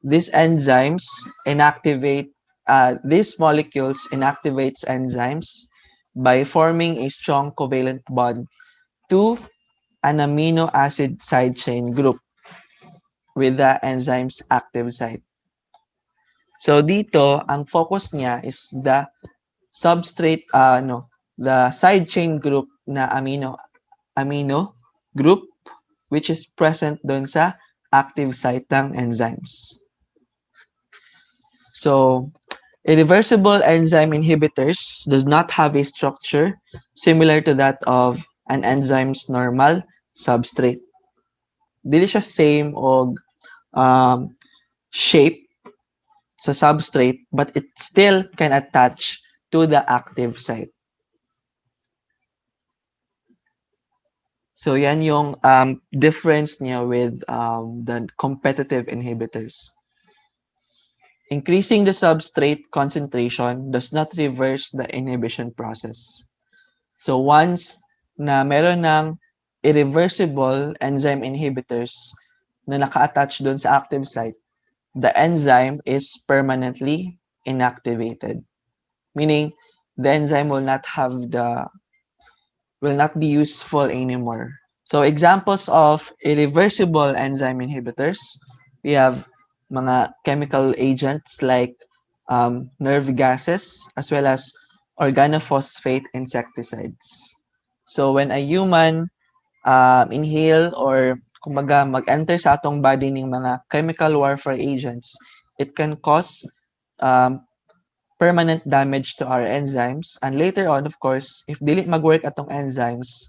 these enzymes these molecules inactivates enzymes by forming a strong covalent bond to an amino acid side chain group with the enzyme's active site. So dito, ang focus niya is the substrate, the side chain group na amino group which is present doon sa active site ng enzymes. So, irreversible enzyme inhibitors does not have a structure similar to that of an enzyme's normal substrate. Dili siya same og shape sa substrate, but it still can attach to the active site. So yan yung difference niya with the competitive inhibitors. Increasing the substrate concentration does not reverse the inhibition process. So once na meron ng irreversible enzyme inhibitors na naka-attach doon sa active site, the enzyme is permanently inactivated. Meaning, the enzyme will not be useful anymore. So examples of irreversible enzyme inhibitors, we have mga chemical agents like nerve gases as well as organophosphate insecticides. So when a human inhale or kumbaga mag-enter sa atong body ng mga chemical warfare agents, it can cause um, permanent damage to our enzymes. And later on, of course, if dili mag-work atong enzymes,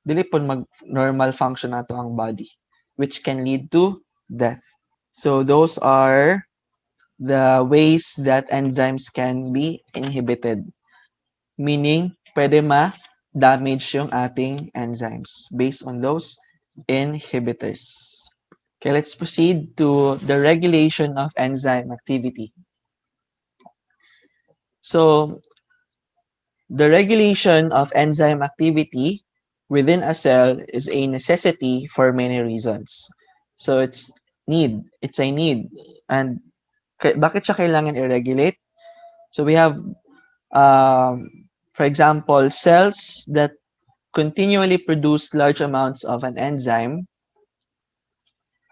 dili po mag-normal function ato ang body, which can lead to death. So those are the ways that enzymes can be inhibited. Meaning, pwede ma-damage yung ating enzymes based on those inhibitors. Okay, let's proceed to the regulation of enzyme activity. So, the regulation of enzyme activity within a cell is a necessity for many reasons. So, it's a need. And bakit siya kailangan i-regulate? So, we have, for example, cells that continually produce large amounts of an enzyme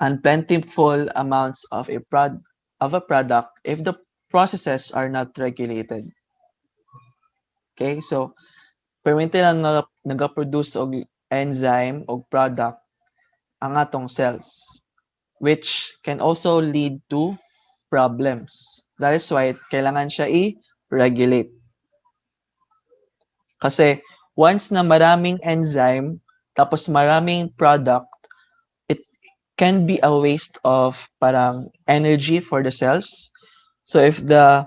and plentiful amounts of a product if the processes are not regulated. Okay? So, permente lang nag-produce og enzyme o product ang atong cells, which can also lead to problems. That is why kailangan siya i-regulate. Kasi once na maraming enzyme, tapos maraming product, it can be a waste of parang energy for the cells. So if the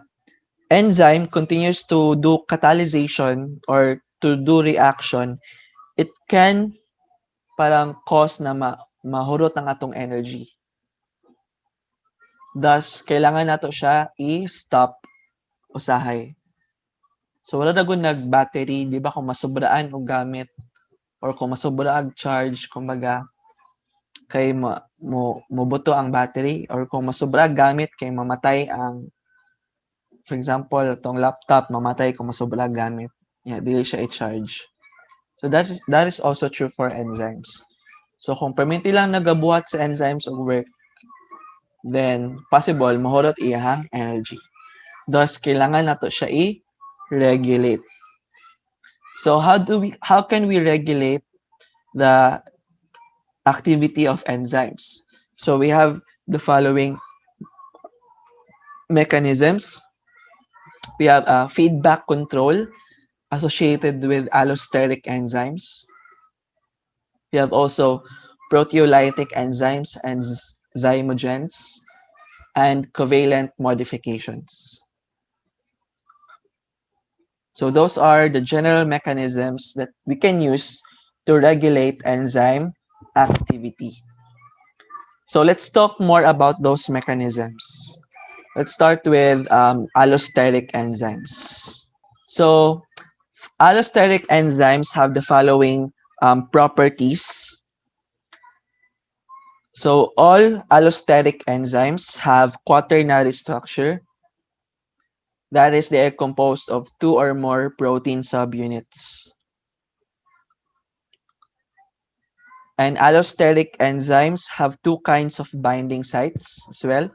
enzyme continues to do catalyzation or to do reaction, it can parang cause na mahurot ng atong energy. Thus, kailangan nato siya i-stop usahay. So, wala na nag-battery, di ba, kung masobraan o gamit or kung masobra ang charge, kumbaga, kay mubuto ang battery or kung masobra gamit kay mamatay ang, for example, itong laptop, mamatay kung masobra gamit. Yeah, dili siya i-charge. So, that is also true for enzymes. So, kung perminti lang nagabuhat sa enzymes og work, then possible mahurot iyang energy. Thus, kailangan nato siya i-regulate. So, how can we regulate the activity of enzymes? So, we have the following mechanisms. We have feedback control associated with allosteric enzymes. We have also proteolytic enzymes and zymogens and covalent modifications. So those are the general mechanisms that we can use to regulate enzyme activity. So let's talk more about those mechanisms. Let's start with allosteric enzymes. So allosteric enzymes have the following properties. So all allosteric enzymes have quaternary structure. That is, they are composed of 2 or more protein subunits. And allosteric enzymes have 2 kinds of binding sites as well.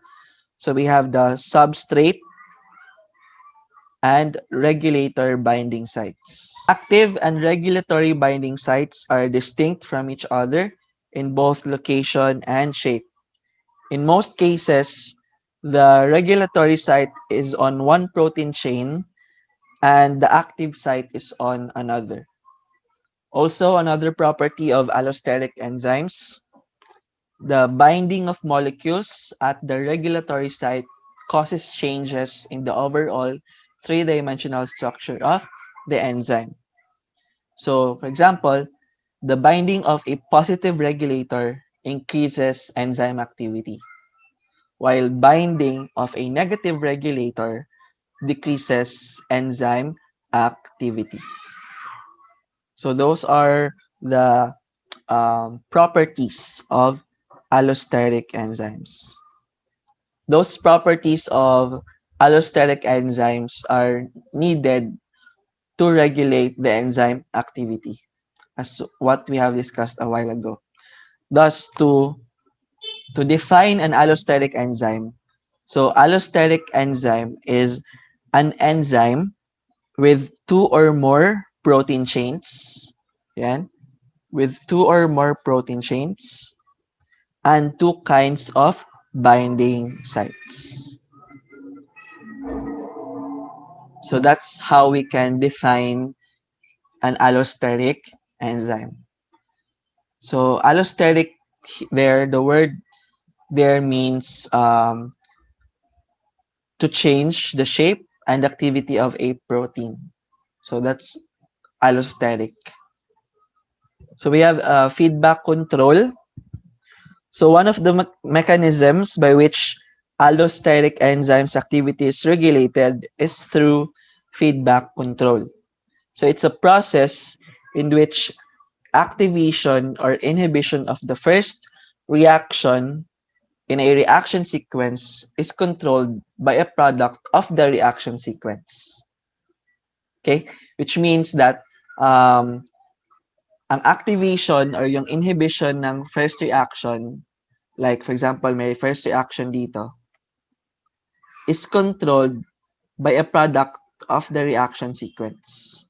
So we have the substrate and regulator binding sites. Active and regulatory binding sites are distinct from each other in both location and shape. In most cases, the regulatory site is on one protein chain and the active site is on another. Also, another property of allosteric enzymes, the binding of molecules at the regulatory site causes changes in the overall three-dimensional structure of the enzyme. So, for example, the binding of a positive regulator increases enzyme activity, while binding of a negative regulator decreases enzyme activity. So those are the properties of allosteric enzymes. Those properties of allosteric enzymes are needed to regulate the enzyme activity, as what we have discussed a while ago. Thus, to define an allosteric enzyme, so allosteric enzyme is an enzyme with two or more protein chains. Yan. With two or more protein chains and two kinds of binding sites. So that's how we can define an allosteric enzyme. So allosteric there, the word there means to change the shape and activity of a protein. So that's allosteric. So we have feedback control. So one of the mechanisms by which allosteric enzymes activity is regulated is through feedback control. So it's a process in which activation or inhibition of the first reaction in a reaction sequence is controlled by a product of the reaction sequence. Okay? Which means that um, ang activation or yung inhibition ng first reaction, like for example, may first reaction dito, is controlled by a product of the reaction sequence.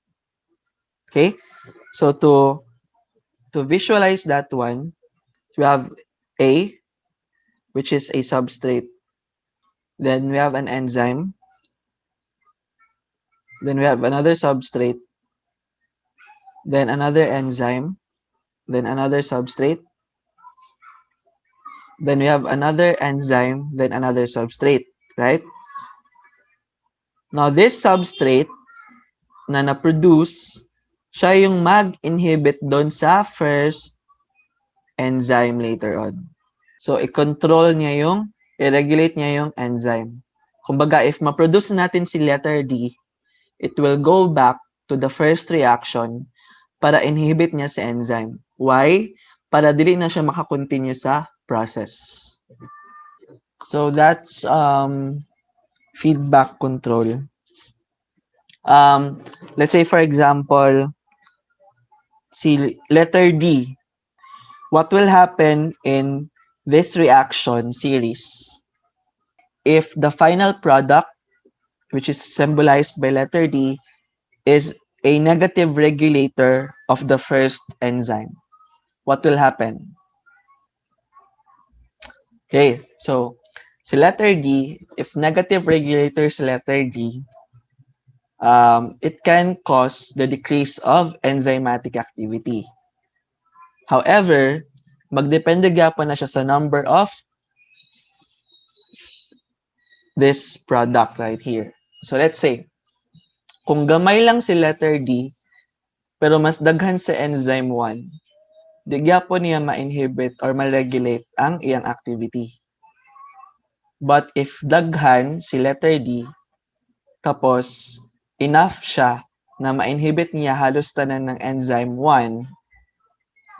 Okay? So to visualize that one, we have A, which is a substrate. Then we have an enzyme. Then we have another substrate. Then another enzyme. Then another substrate. Then we have another enzyme. Then another substrate. Right? Now, this substrate na na-produce, siya yung mag-inhibit doon sa first enzyme later on. So, i-control niya yung, i-regulate niya yung enzyme. Kumbaga, if ma-produce natin si letter D, it will go back to the first reaction para inhibit niya si enzyme. Why? Para dili na siya makakontinue sa process. So, that's feedback control. Let's say, for example, si letter D, what will happen in this reaction series if the final product, which is symbolized by letter D, is a negative regulator of the first enzyme? What will happen? Okay, so si letter D, if negative regulators letter D, it can cause the decrease of enzymatic activity. However, magdepende gyapon na siya sa number of this product right here. So let's say, kung gamay lang si letter D, pero mas daghan sa enzyme 1, di gyapon niya ma-inhibit or ma-regulate ang iyang activity. But if daghan si letter D, tapos enough siya na ma-inhibit niya halos tanan ng enzyme 1,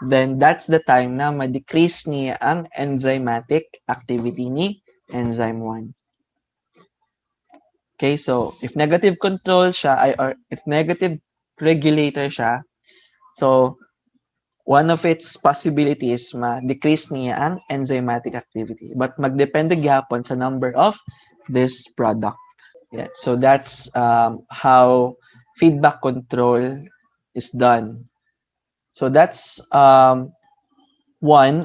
then that's the time na ma-decrease niya ang enzymatic activity ni enzyme 1. Okay, so if negative control siya, or if negative regulator siya, so one of its possibilities ma-decrease niya ang enzymatic activity. But magdepende gyapon sa number of this product. Yeah, so that's how feedback control is done. So that's one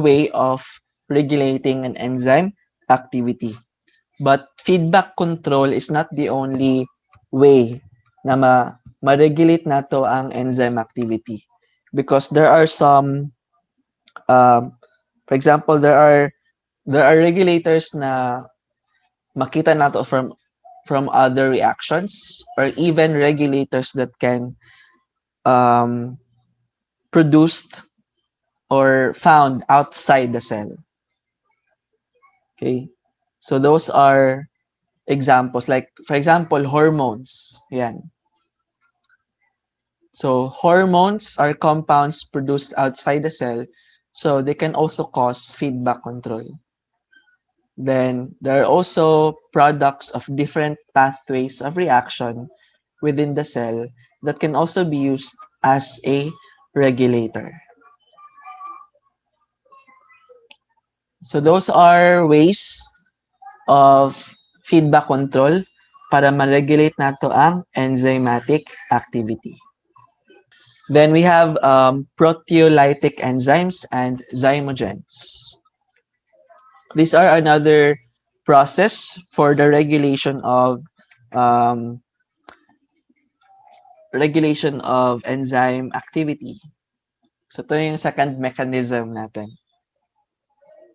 way of regulating an enzyme activity. But feedback control is not the only way na ma-regulate nato ang enzyme activity, because there are some for example, there are regulators na makita nato from other reactions, or even regulators that can produced or found outside the cell. Okay, so those are examples, like for example, hormones. Yan. So hormones are compounds produced outside the cell, so they can also cause feedback control. Then there are also products of different pathways of reaction within the cell that can also be used as a regulator. So those are ways of feedback control. para ma-regulate nato ang enzymatic activity. Then we have proteolytic enzymes and zymogens. These are another process for the um, regulation of enzyme activity. So ito yung second mechanism natin.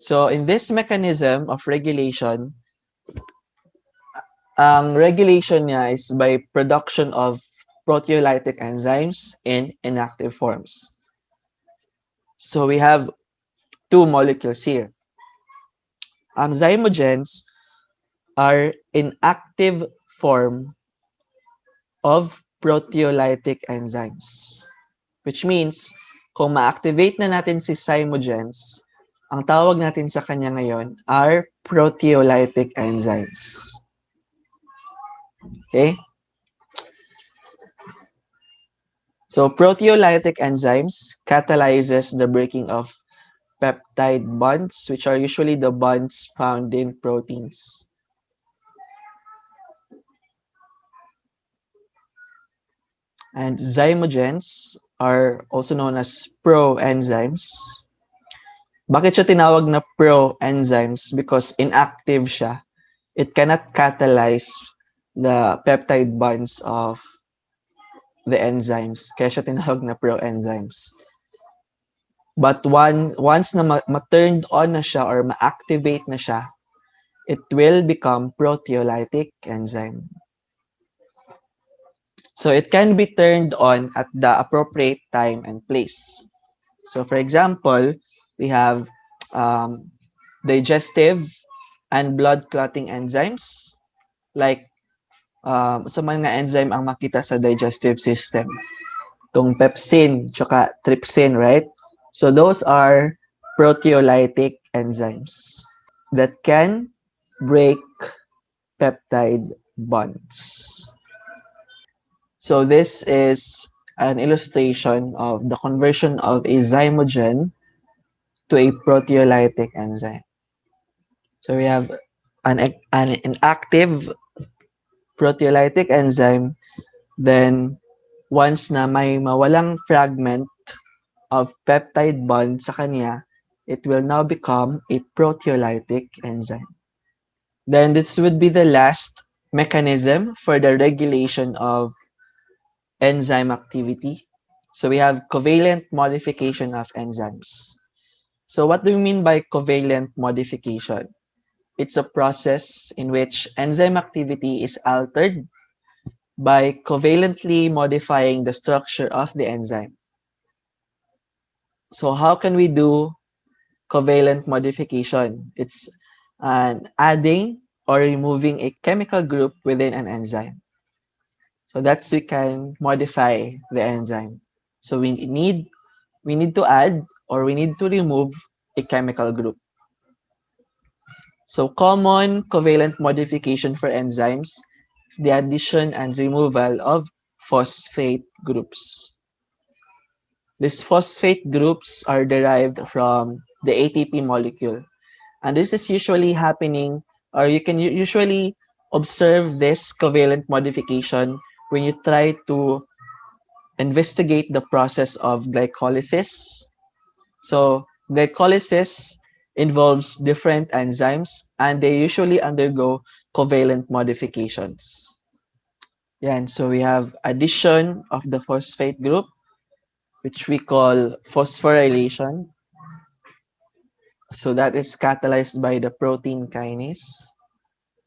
So in this mechanism of regulation, ang regulation niya is by production of proteolytic enzymes in inactive forms. So we have two molecules here. Ang zymogens are inactive form of proteolytic enzymes. Which means, kung ma-activate na natin si zymogens, ang tawag natin sa kanya ngayon are proteolytic enzymes. Okay? So, proteolytic enzymes catalyzes the breaking of peptide bonds, which are usually the bonds found in proteins. And zymogens are also known as proenzymes. Bakit siya tinawag na proenzymes? Because inactive siya. It cannot catalyze the peptide bonds of the enzymes. Kaya siya tinawag na proenzymes. But once na ma-turned on na siya or ma-activate na siya, it will become proteolytic enzyme. So it can be turned on at the appropriate time and place. So for example, we have digestive and blood clotting enzymes like sa mga enzyme ang makita sa digestive system. Itong pepsin, tsaka trypsin, right? So those are proteolytic enzymes that can break peptide bonds. So this is an illustration of the conversion of a zymogen to a proteolytic enzyme. So we have an active proteolytic enzyme, then once na may mawalang fragment of peptide bond sa kanya, it will now become a proteolytic enzyme. Then this would be the last mechanism for the regulation of enzyme activity. So we have covalent modification of enzymes. So what do we mean by covalent modification? It's a process in which enzyme activity is altered by covalently modifying the structure of the enzyme. So how can we do covalent modification? It's adding or removing a chemical group within an enzyme. So that's we can modify the enzyme. So we need to add or we need to remove a chemical group. So common covalent modification for enzymes is the addition and removal of phosphate groups. These phosphate groups are derived from the ATP molecule. And this is usually happening, or you can usually observe this covalent modification when you try to investigate the process of glycolysis. So glycolysis involves different enzymes and they usually undergo covalent modifications. Yan, so we have addition of the phosphate group, which we call phosphorylation. So that is catalyzed by the protein kinase.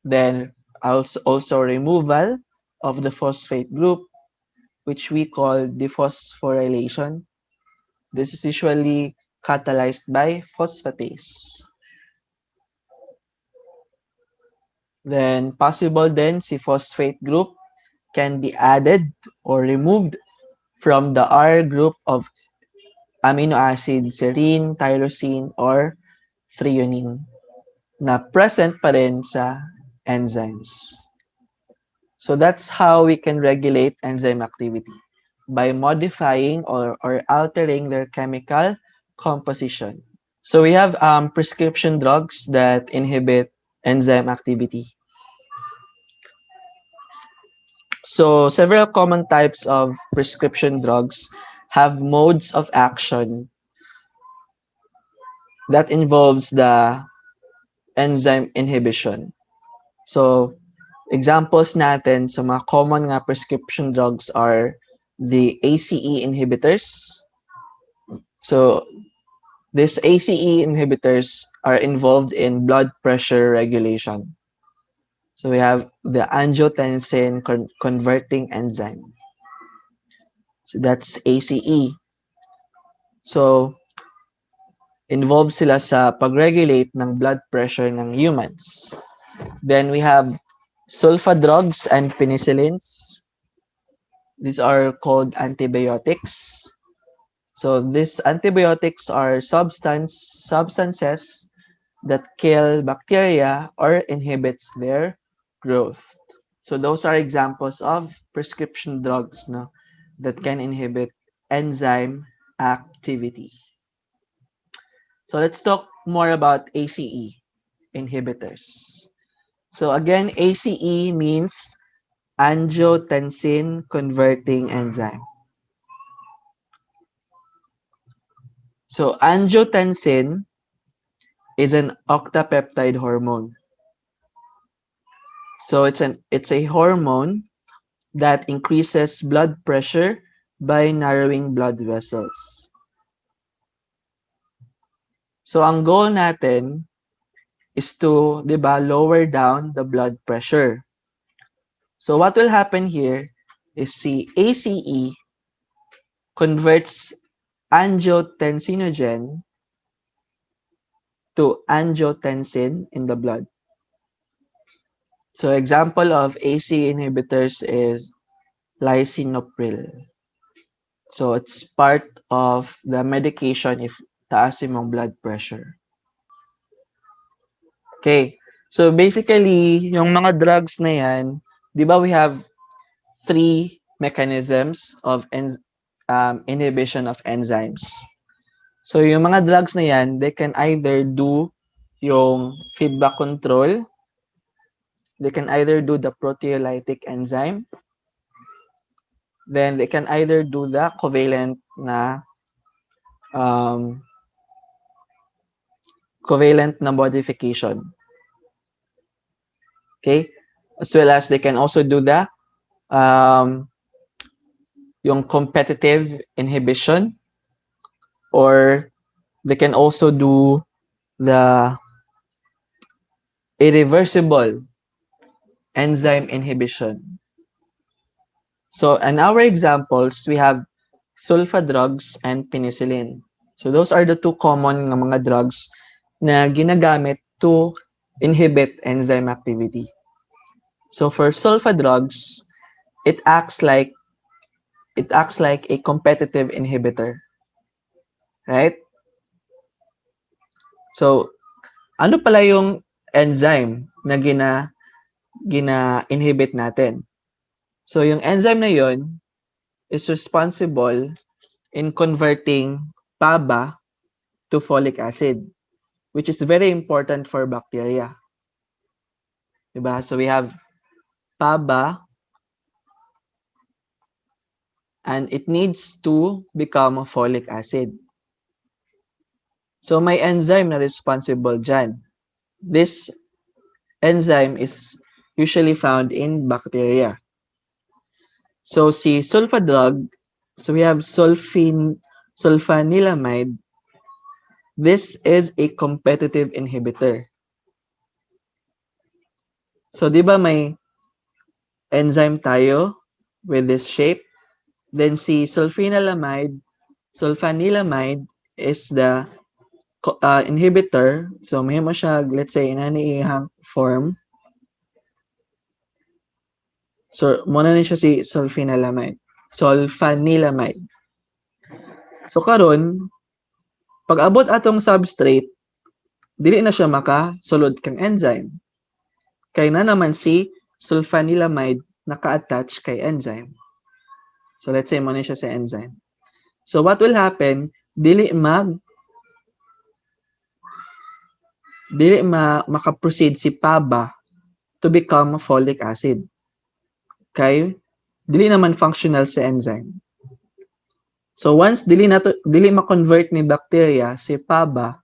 Then also removal of the phosphate group, which we call dephosphorylation. This is usually catalyzed by phosphatase. Then possible then si phosphate group can be added or removed from the R group of amino acid serine, tyrosine, or threonine na present pa rin sa enzymes. So that's how we can regulate enzyme activity by modifying or altering their chemical composition. So we have prescription drugs that inhibit enzyme activity. So several common types of prescription drugs have modes of action that involves the enzyme inhibition. So examples natin sa mga common nga prescription drugs are the ACE inhibitors. So these ACE inhibitors are involved in blood pressure regulation. So we have the angiotensin converting enzyme. So that's ACE. So involved sila sa pag-regulate ng blood pressure ng humans. Then we have sulfa drugs and penicillins. These are called antibiotics. So these antibiotics are substances that kill bacteria or inhibits their growth. So those are examples of prescription drugs, no, that can inhibit enzyme activity. So let's talk more about ACE inhibitors. So again, ACE means angiotensin converting enzyme. So angiotensin is an octapeptide hormone. So it's a hormone that increases blood pressure by narrowing blood vessels. So ang goal natin is to, 'di ba, lower down the blood pressure. So what will happen here is si ACE converts angiotensinogen to angiotensin in the blood. So example of ACE inhibitors is lisinopril. So it's part of the medication if taas yung blood pressure. Okay. So basically, yung mga drugs na yan, di ba we have three mechanisms of inhibition of enzymes. So yung mga drugs na yan, they can either do yung feedback control, they can either do the proteolytic enzyme, then they can either do the covalent na modification. Okay? As well as they can also do the yung competitive inhibition, or they can also do the irreversible enzyme inhibition. So in our examples, we have sulfa drugs and penicillin. So those are the two common nga mga drugs na ginagamit to inhibit enzyme activity. So for sulfa drugs, it acts like a competitive inhibitor. Right? So ano pala yung enzyme na gina-inhibit natin? So yung enzyme na yon is responsible in converting PABA to folic acid, which is very important for bacteria. Diba? So we have PABA, and it needs to become a folic acid. So may enzyme na responsible dyan. This enzyme is usually found in bacteria. So si sulfa drug, so we have sulfanilamide. This is a competitive inhibitor. So di ba may enzyme tayo with this shape? Then si sulfanilamide is the inhibitor. So may mo siya, let's say, inaniihang form. So muna na siya si sulfanilamide. So karon, pag abot atong substrate, dili na siya makasulod kang enzyme. Kay na naman si sulfanilamide naka-attach kay enzyme. So let's say muna siya sa enzyme. So what will happen? Dili makaproceed si PABA to become folic acid. Okay? dili naman functional sa enzyme. So once dili ma-convert ni bacteria si PABA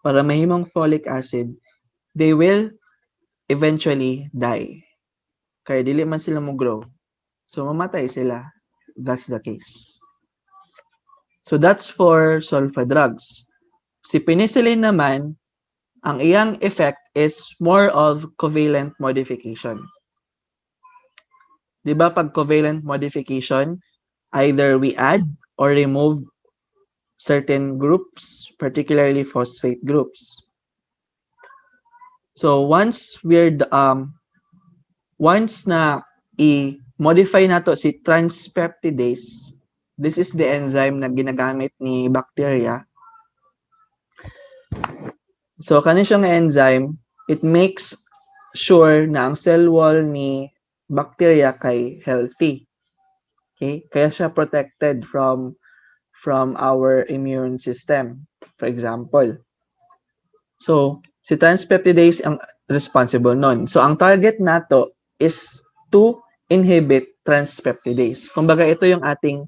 para mahimong folic acid, they will eventually die. Kaya dili man sila mo grow. So mamatay sila. That's the case. So that's for sulfa drugs. Si penicillin naman, ang iyang effect is more of covalent modification. 'Di ba pag covalent modification, either we add or remove certain groups, particularly phosphate groups. So once na i-modify nato si transpeptidase, this is the enzyme na ginagamit ni bacteria. So kani siyang enzyme, it makes sure na ang cell wall ni bacteria kay healthy. Okay? Kaya siya protected from our immune system, for example. So, si transpeptidase ang responsible nun. So, ang target nato is to inhibit transpeptidase. Kumbaga, ito yung ating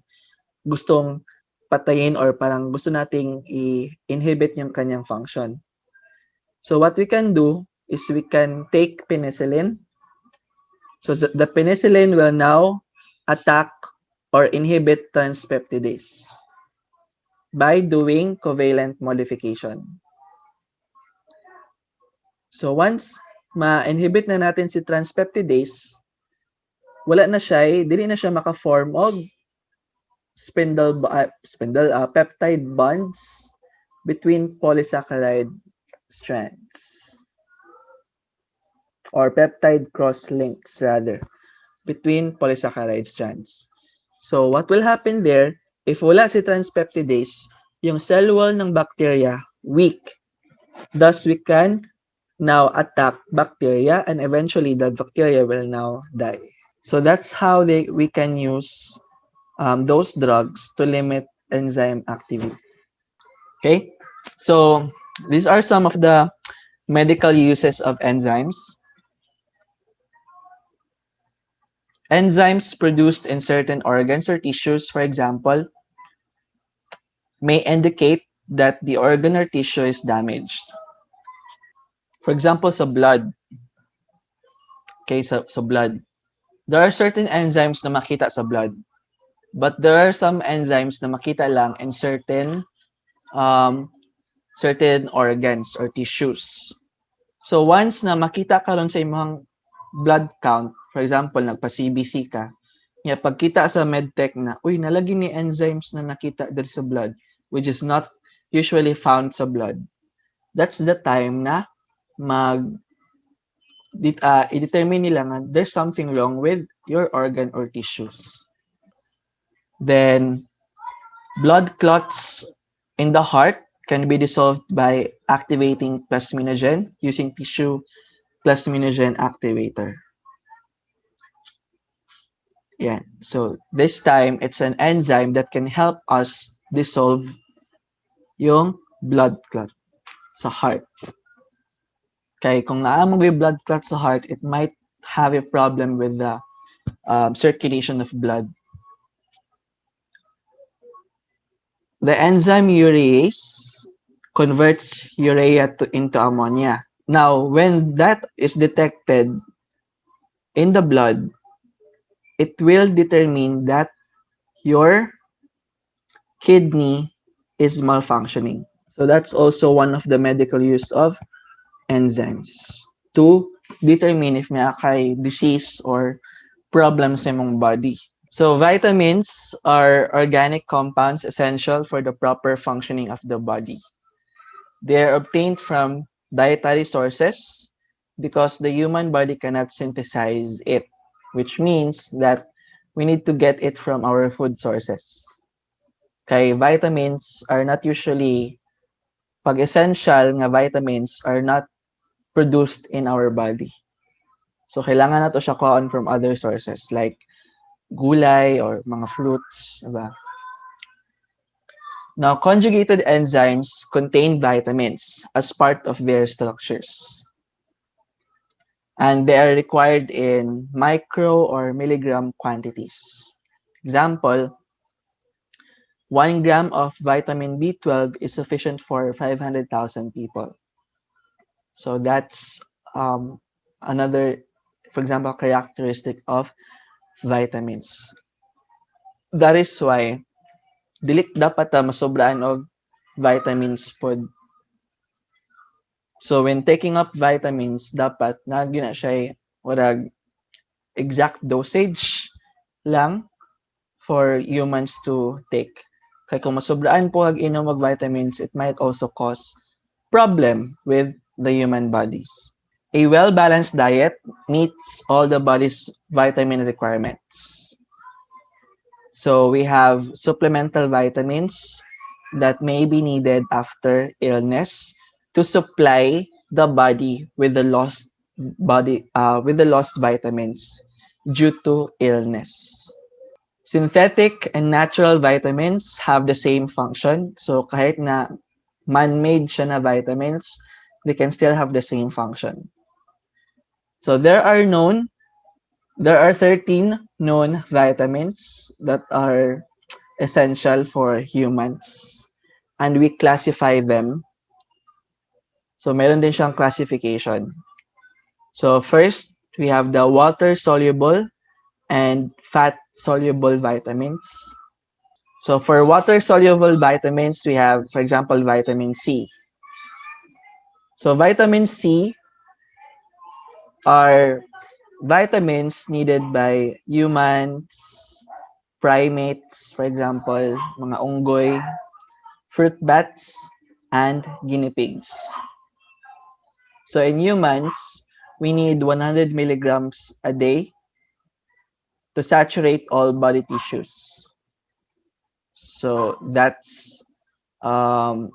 gustong patayin or parang gusto nating i-inhibit yung kanyang function. So, what we can do is we can take penicillin. So, the penicillin will now attack or inhibit transpeptidase by doing covalent modification. So once ma-inhibit na natin si transpeptidase, wala na siya, dili na siya maka-form og peptide bonds between polysaccharide strands or peptide cross links rather between polysaccharide strands. So what will happen there, if wala si transpeptidase, yung cell wall ng bacteria weak. Thus we can now attack bacteria and eventually the bacteria will now die. So that's how we can use those drugs to limit enzyme activity. Okay, so these are some of the medical uses of enzymes. Enzymes produced in certain organs or tissues, for example, may indicate that the organ or tissue is damaged. For example, sa blood. Okay, so blood. There are certain enzymes na makita sa blood. But there are some enzymes na makita lang in certain organs or tissues. So once na makita ka ron sa imong blood count, for example, nagpa-CBC ka, nga pagkita sa medtech na, uy, nalagi ni enzymes na nakita diri sa blood, which is not usually found sa blood. That's the time na i-determine nila nga there's something wrong with your organ or tissues. Then, blood clots in the heart can be dissolved by activating plasminogen using tissue plasminogen activator. Yeah. So this time, it's an enzyme that can help us dissolve yung blood clot sa heart. Okay, kung naamong yung blood clot sa heart, it might have a problem with the circulation of blood. The enzyme urease converts urea into ammonia. Now, when that is detected in the blood, it will determine that your kidney is malfunctioning. So that's also one of the medical use of enzymes to determine if may akay disease or problem sa imong body. So vitamins are organic compounds essential for the proper functioning of the body. They are obtained from dietary sources because the human body cannot synthesize it, which means that we need to get it from our food sources. Kay vitamins are not usually, pag essential nga vitamins are not produced in our body. So kailangan nato siya kuhaon from other sources like gulay or mga fruits, diba? Now, conjugated enzymes contain vitamins as part of their structures. and they are required in micro or milligram quantities. Example, 1 gram of vitamin B12 is sufficient for 500,000 people. So that's another, for example, characteristic of vitamins. That is why dili dapat masobraan og vitamins pod. So when taking up vitamins, dapat na gyud na siya warag exact dosage lang for humans to take. Kaya kung masobraan po ag inom og vitamins, it might also cause problem with the human bodies. A well-balanced diet meets all the body's vitamin requirements. So we have supplemental vitamins that may be needed after illness to supply the body with the lost vitamins due to illness. Synthetic and natural vitamins have the same function. So kahit na man-made siya na vitamins, they can still have the same function. So there are 13 known vitamins that are essential for humans, and we classify them. So meron din siyang classification. So first, we have the water-soluble and fat-soluble vitamins. So for water-soluble vitamins, we have, for example, vitamin C. So vitamin C are vitamins needed by humans, primates, for example, mga unggoy, fruit bats, and guinea pigs. So in humans, we need 100 milligrams a day to saturate all body tissues. So that's um,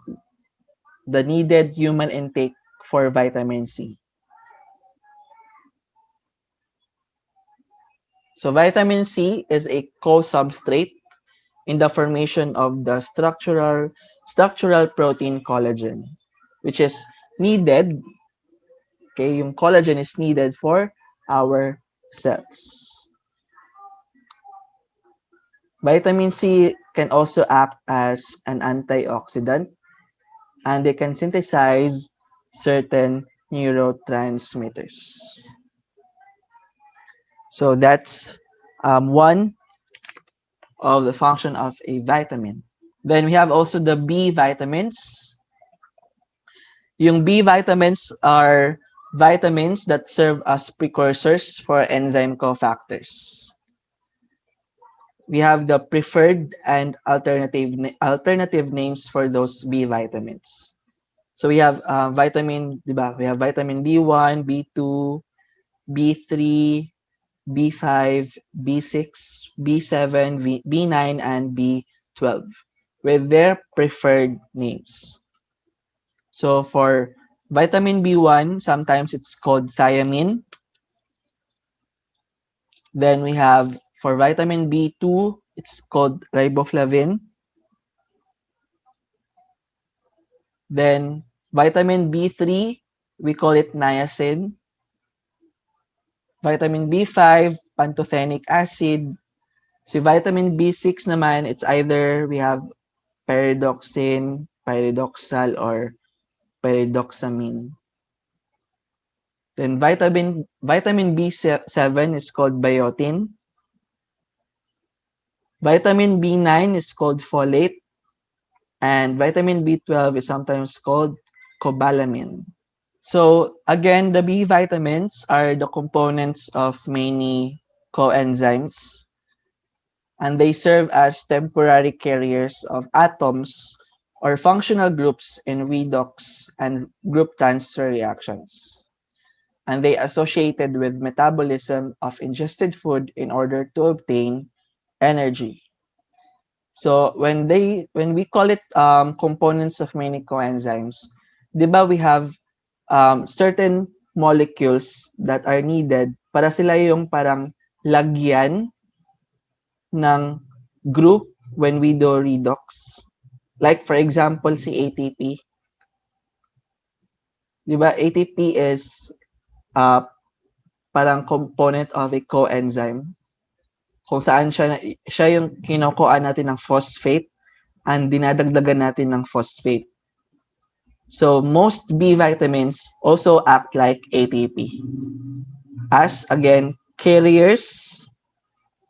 the needed human intake for vitamin C. So vitamin C is a co-substrate in the formation of the structural protein collagen, which is needed. Okay, yung collagen is needed for our cells. Vitamin C can also act as an antioxidant, and they can synthesize certain neurotransmitters. So that's one of the function of a vitamin. Then we have also the B vitamins. Yung B vitamins are vitamins that serve as precursors for enzyme cofactors. We have the preferred and alternative names for those B vitamins. So we have We have vitamin B1, B2, B3, B5, B6, B7, B9, and B12 with their preferred names. So for vitamin B1, sometimes it's called thiamine. Then we have for vitamin B2, it's called riboflavin. Then vitamin B3, we call it niacin. Vitamin B5, pantothenic acid. Si vitamin B6 naman, it's either we have pyridoxine, pyridoxal, or pyridoxamine. Then vitamin B7 is called biotin. Vitamin B9 is called folate. And vitamin B12 is sometimes called cobalamin. So again, the B vitamins are the components of many coenzymes, and they serve as temporary carriers of atoms or functional groups in redox and group transfer reactions. And they associated with metabolism of ingested food in order to obtain energy. So when we call it components of many coenzymes, 'di ba we have certain molecules that are needed para sila yung parang lagyan ng group when we do redox. Like for example, si ATP. 'Di ba ATP is uh, parang component of a coenzyme kung saan siya yung kinukuha natin ng phosphate and dinadagdagan natin ng phosphate. So most B vitamins also act like ATP as, again,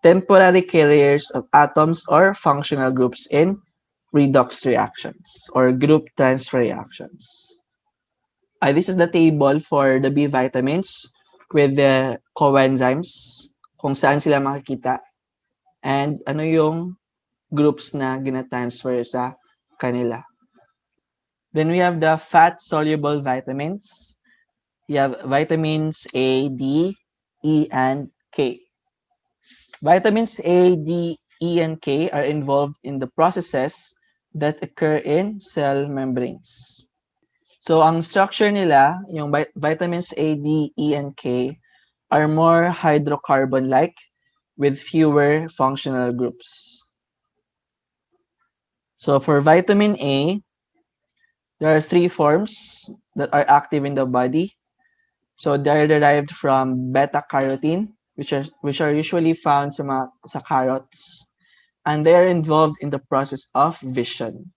temporary carriers of atoms or functional groups in redox reactions or group transfer reactions. This is the table for the B vitamins with the coenzymes, kung saan sila makikita, and ano yung groups na gina-transfer sa kanila. Then we have the fat-soluble vitamins. You have vitamins A, D, E, and K. Vitamins A, D, E, and K are involved in the processes that occur in cell membranes. So, ang structure nila, yung vitamins A, D, E, and K, are more hydrocarbon-like with fewer functional groups. So, for vitamin A, there are 3 forms that are active in the body. So, they're derived from beta-carotene, which are usually found sa carrots, and they are involved in the process of vision.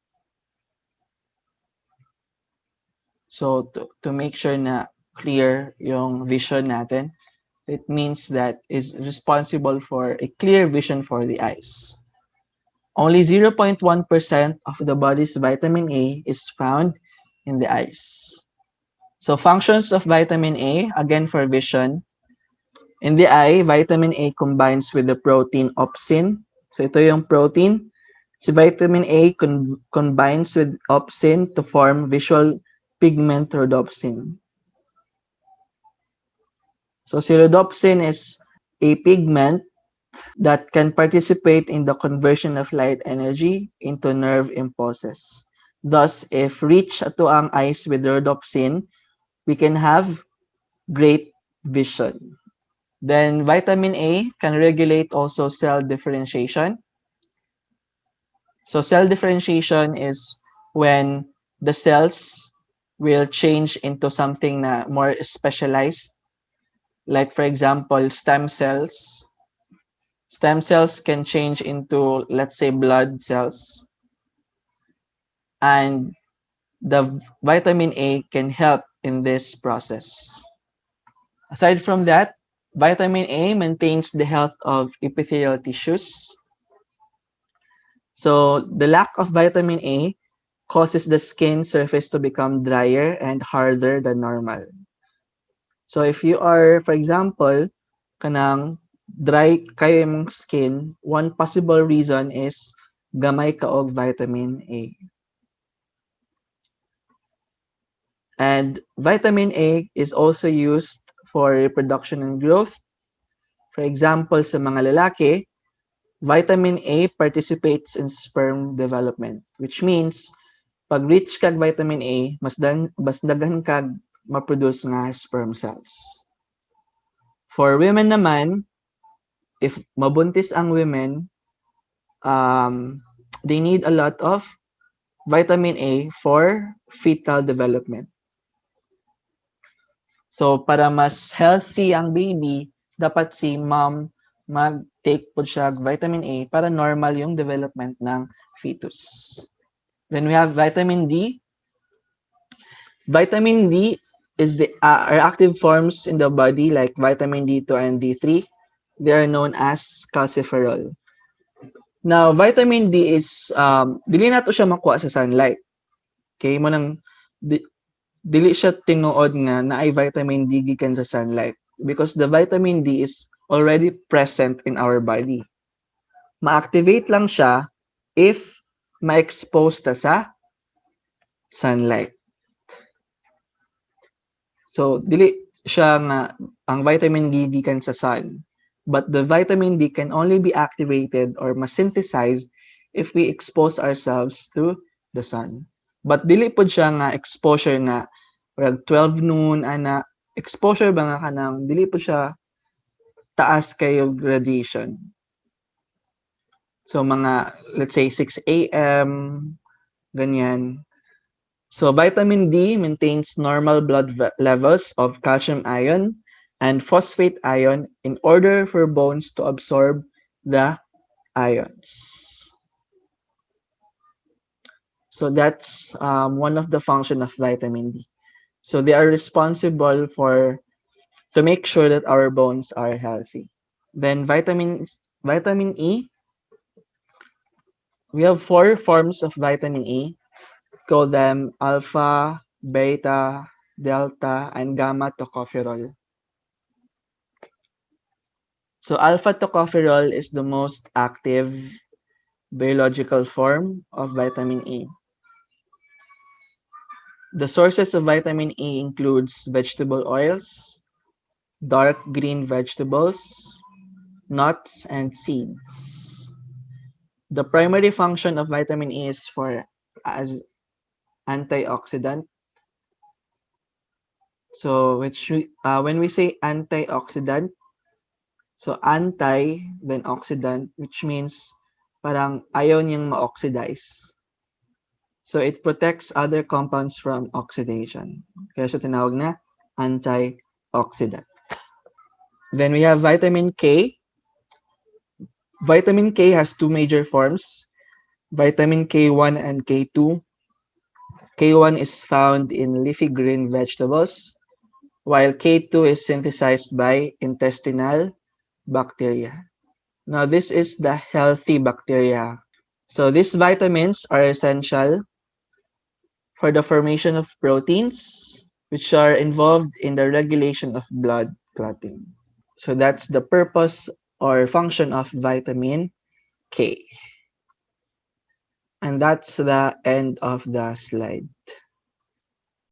So, to make sure na clear yung vision natin, it means that is responsible for a clear vision for the eyes. Only 0.1% of the body's vitamin A is found in the eyes. So functions of vitamin A, again for vision. In the eye, vitamin A combines with the protein opsin. So ito yung protein. Si vitamin A combines with opsin to form visual pigment rhodopsin. So si rhodopsin is a pigment that can participate in the conversion of light energy into nerve impulses. Thus, if reached to ang eyes with rhodopsin, we can have great vision. Then vitamin A can regulate also cell differentiation. So cell differentiation is when the cells will change into something na more specialized. Like for example, stem cells. Stem cells can change into, let's say, blood cells. And the vitamin A can help in this process. Aside from that, vitamin A maintains the health of epithelial tissues. So the lack of vitamin A causes the skin surface to become drier and harder than normal. So if you are, for example, kanang dry kayo yung skin, one possible reason is gamay ka og vitamin A. And vitamin A is also used for reproduction and growth. For example, sa mga lalaki, vitamin A participates in sperm development, which means pag rich kag vitamin A, mas daghan kag ma-produce nga sperm cells. For women naman, if mabuntis ang women, they need a lot of vitamin A for fetal development. So, para mas healthy ang baby, dapat si mom mag-take po siya vitamin A para normal yung development ng fetus. Then we have vitamin D. Vitamin D is are active forms in the body like vitamin D2 and D3. They are known as calciferol. Now, vitamin D is, dili na to siya makuha sa sunlight. Okay, mo nang, dili siya tinuod nga na ay vitamin D gikan sa sunlight because the vitamin D is already present in our body. Ma-activate lang siya if ma-expose ta sa sunlight. So, dili siya nga ang vitamin D gikan sa sun. But the vitamin D can only be activated or ma-synthesized if we expose ourselves to the sun. But dili po siya nga exposure nga 12 noon ana exposure ba nga kanang dili po siya taas kayo radiation. So mga let's say 6 a.m. ganyan. So vitamin D maintains normal blood levels of calcium ion and phosphate ion in order for bones to absorb the ions. So that's one of the function of vitamin D. So they are responsible for to make sure that our bones are healthy. Then vitamin E, we have four forms of vitamin E. Call them alpha, beta, delta, and gamma tocopherol. So alpha tocopherol is the most active biological form of vitamin E. The sources of vitamin E includes vegetable oils, dark green vegetables, nuts, and seeds. The primary function of vitamin E is for as antioxidant. So when we say antioxidant, so anti then oxidant, which means parang ayaw niyang ma-oxidize. So it protects other compounds from oxidation. Kaya siya tinawag na antioxidant. Then we have vitamin K. Vitamin K has two major forms, vitamin K1 and K2. K1 is found in leafy green vegetables, while K2 is synthesized by intestinal bacteria. Now, this is the healthy bacteria. So, these vitamins are essential for the formation of proteins, which are involved in the regulation of blood clotting. So, that's the purpose or function of vitamin K. And that's the end of the slide.